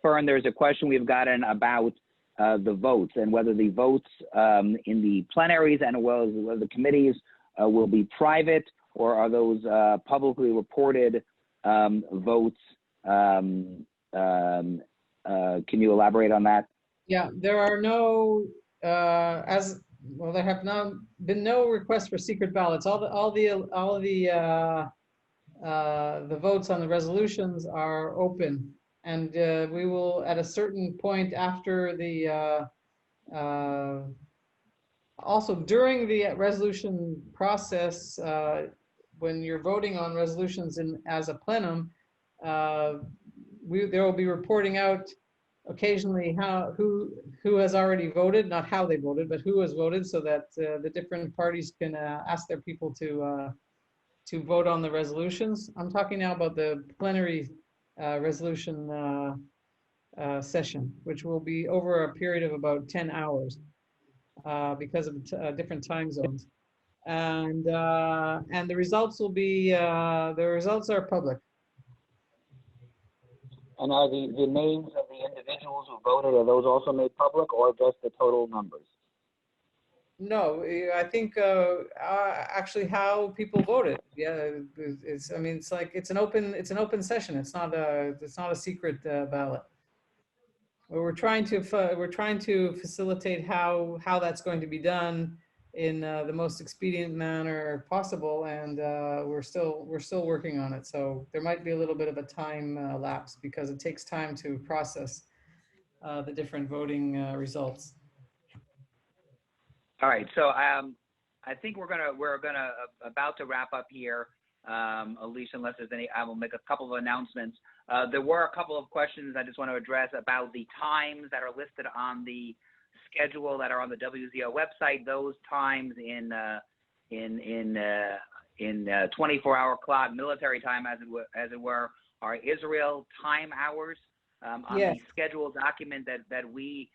S2: Fern, there's a question we've gotten about the votes and whether the votes in the plenaries and whether the committees will be private, or are those publicly reported votes? Can you elaborate on that?
S9: Yeah, there are no, there have been no requests for secret ballots. All the votes on the resolutions are open. And we will, at a certain point after the, also during the resolution process, when you're voting on resolutions as a plenum, there will be reporting out occasionally who has already voted, not how they voted, but who has voted, so that the different parties can ask their people to vote on the resolutions. I'm talking now about the plenary resolution session, which will be over a period of about 10 hours because of different time zones. And the results will be, the results are public.
S2: And are the names of the individuals who voted, are those also made public, or just the total numbers?
S9: No, I think actually how people voted. Yeah, it's. I mean, it's an open session. It's not a secret ballot. We're trying to facilitate how that's going to be done in the most expedient manner possible, and we're still working on it. So there might be a little bit of a time lapse because it takes time to process the different voting results.
S2: All right, so I think we're gonna about to wrap up here, Alicia. Unless there's any, I will make a couple of announcements. There were a couple of questions I just want to address about the times that are listed on the schedule that are on the WZO website. Those times in 24-hour clock military time, as it were, are Israel time hours. On
S9: yes.
S2: The schedule document that we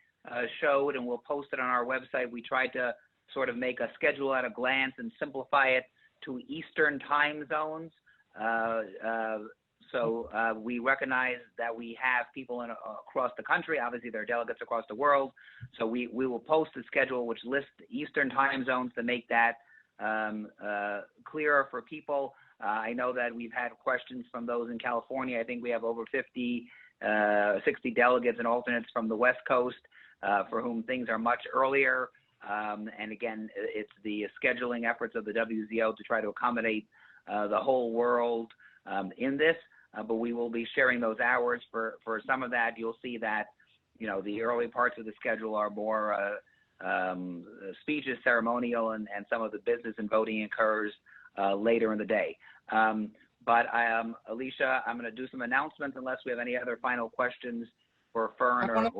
S2: showed, and we'll post it on our website, we tried to sort of make a schedule at a glance and simplify it to Eastern time zones. So we recognize that we have people across the country. Obviously, there are delegates across the world. So we will post a schedule which lists Eastern time zones to make that clearer for people. I know that we've had questions from those in California. I think we have over 60 delegates and alternates from the West Coast for whom things are much earlier. And again, it's the scheduling efforts of the WZO to try to accommodate the whole world in this. But we will be sharing those hours for some of that. You'll see that, you know, the early parts of the schedule are more speeches, ceremonial, and some of the business and voting occurs later in the day. But Alicia, I'm going to do some announcements unless we have any other final questions for Fern
S9: I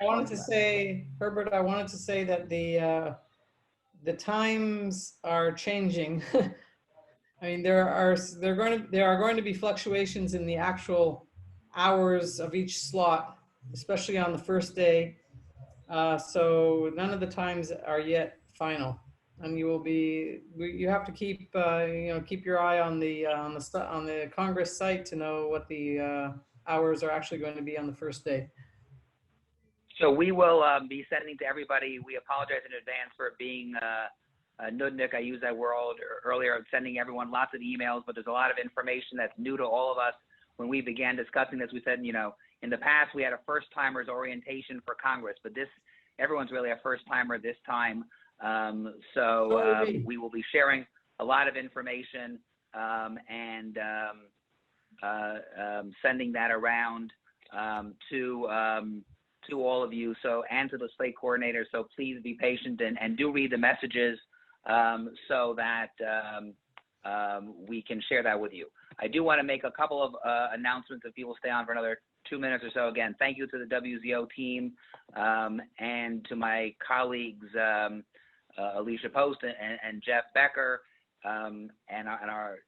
S9: wanted to say, Herbert, I wanted to say that the times are changing. I mean, there are going to be fluctuations in the actual hours of each slot, especially on the first day. So none of the times are yet final, and you have to keep keep your eye on the Congress site to know what the hours are actually going to be on the first day.
S2: So we will be sending to everybody. We apologize in advance for it being nudnik. I used that word earlier, sending everyone lots of emails, but there's a lot of information that's new to all of us. When we began discussing this, we said, you know, in the past we had a first-timers orientation for Congress, but everyone's really a first-timer this time. We will be sharing a lot of information and sending that around to all of you, and to the slate coordinator. So please be patient and do read the messages so that we can share that with you. I do want to make a couple of announcements if people stay on for another 2 minutes or so. Again, thank you to the WZO team and to my colleagues Alicia Post and Jeff Becker and our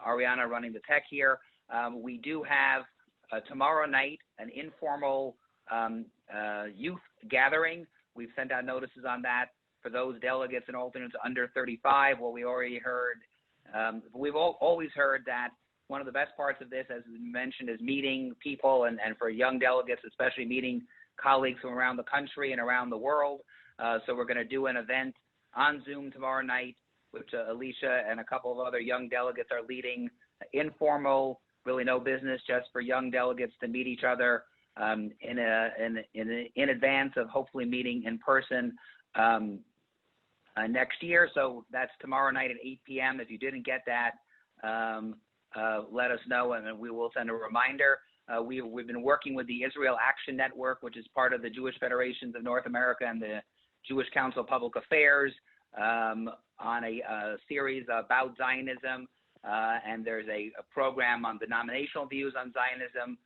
S2: Ariana running the tech here. We do have tomorrow night an informal youth gathering. We've sent out notices on that for those delegates and alternates under 35. Well, we already heard, we've always heard that one of the best parts of this, as we mentioned, is meeting people and for young delegates, especially meeting colleagues from around the country and around the world. So we're going to do an event on Zoom tomorrow night, which Alicia and a couple of other young delegates are leading, informal, really no business, just for young delegates to meet each other in advance of hopefully meeting in person next year. So that's tomorrow night at 8 p.m. If you didn't get that, let us know and we will send a reminder. We've been working with the Israel Action Network, which is part of the Jewish Federations of North America and the Jewish Council of Public Affairs, on a series about Zionism. And there's a program on denominational views on Zionism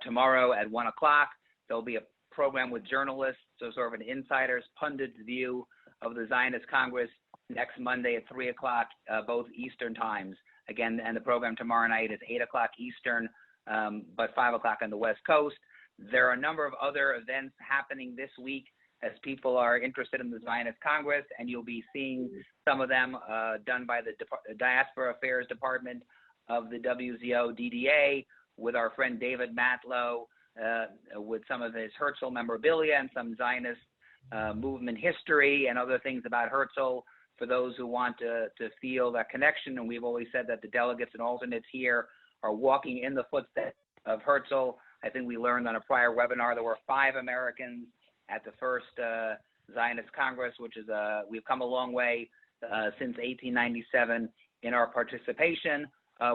S2: tomorrow at 1 o'clock. There'll be a program with journalists, so sort of an insider's pundit view of the Zionist Congress next Monday at 3 o'clock, both Eastern times. Again, and the program tomorrow night is 8 o'clock Eastern, but 5 o'clock on the West Coast. There are a number of other events happening this week as people are interested in the Zionist Congress, and you'll be seeing some of them done by the Diaspora Affairs Department of the WZO DDA with our friend David Matlow, with some of his Herzl memorabilia and some Zionist movement history and other things about Herzl for those who want to feel that connection. And we've always said that the delegates and alternates here are walking in the footsteps of Herzl. I think we learned on a prior webinar there were 5 Americans at the first Zionist Congress, which is we've come a long way since 1897 in our participation.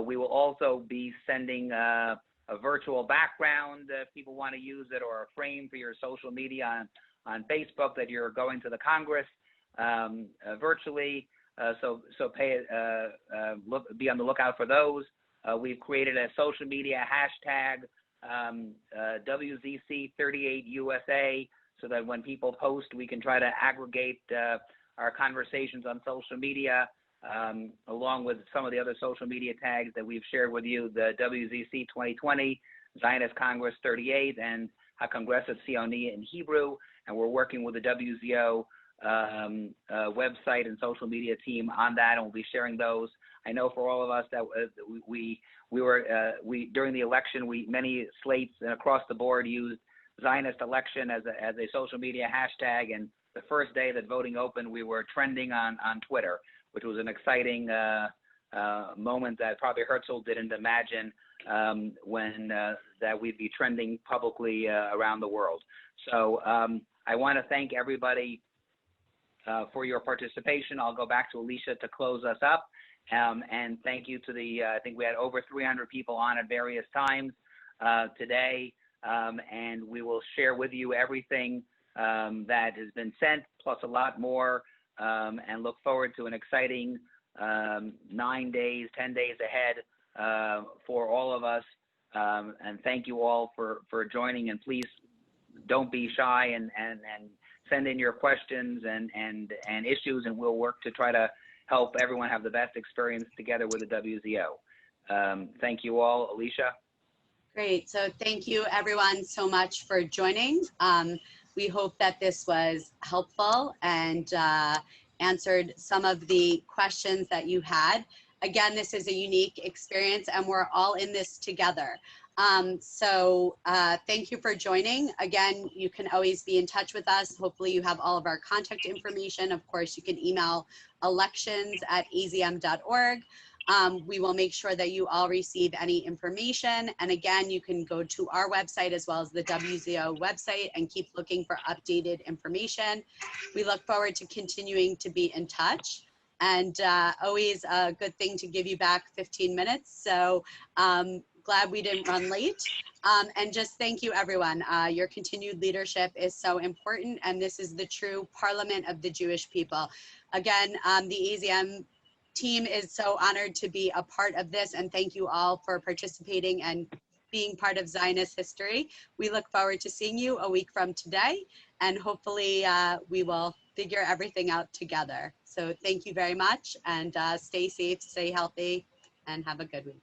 S2: We will also be sending a virtual background if people want to use it, or a frame for your social media on Facebook that you're going to the Congress virtually. So be on the lookout for those. We've created a social media hashtag WZC38USA, so that when people post, we can try to aggregate our conversations on social media, along with some of the other social media tags that we've shared with you, the WZC 2020, Zionist Congress 38, and HaKongresset Tsioni in Hebrew. And we're working with the WZO website and social media team on that, and we'll be sharing those. I know for all of us that we during the election, many slates across the board used Zionist election as a social media hashtag, and the first day that voting opened, we were trending on Twitter, which was an exciting moment that probably Herzl didn't imagine when that we'd be trending publicly around the world. So I want to thank everybody for your participation. I'll go back to Alicia to close us up. And thank you to I think we had over 300 people on at various times today. And we will share with you everything that has been sent, plus a lot more, and look forward to an exciting 9 days, 10 days ahead for all of us. And thank you all for joining, and please don't be shy and send in your questions and issues, and we'll work to try to help everyone have the best experience together with the WZO. Thank you all. Alicia?
S1: Great. So thank you everyone so much for joining. We hope that this was helpful and answered some of the questions that you had. Again, this is a unique experience and we're all in this together. Thank you for joining. Again, you can always be in touch with us. Hopefully you have all of our contact information. Of course, you can email elections@azm.org. We will make sure that you all receive any information. And again, you can go to our website as well as the WZO website and keep looking for updated information. We look forward to continuing to be in touch, and always a good thing to give you back 15 minutes. So glad we didn't run late. And just thank you, everyone. Your continued leadership is so important, and this is the true parliament of the Jewish people. Again, the AZM team is so honored to be a part of this, and thank you all for participating and being part of Zionist history. We look forward to seeing you a week from today, and hopefully we will figure everything out together. So thank you very much, and stay safe, stay healthy, and have a good week.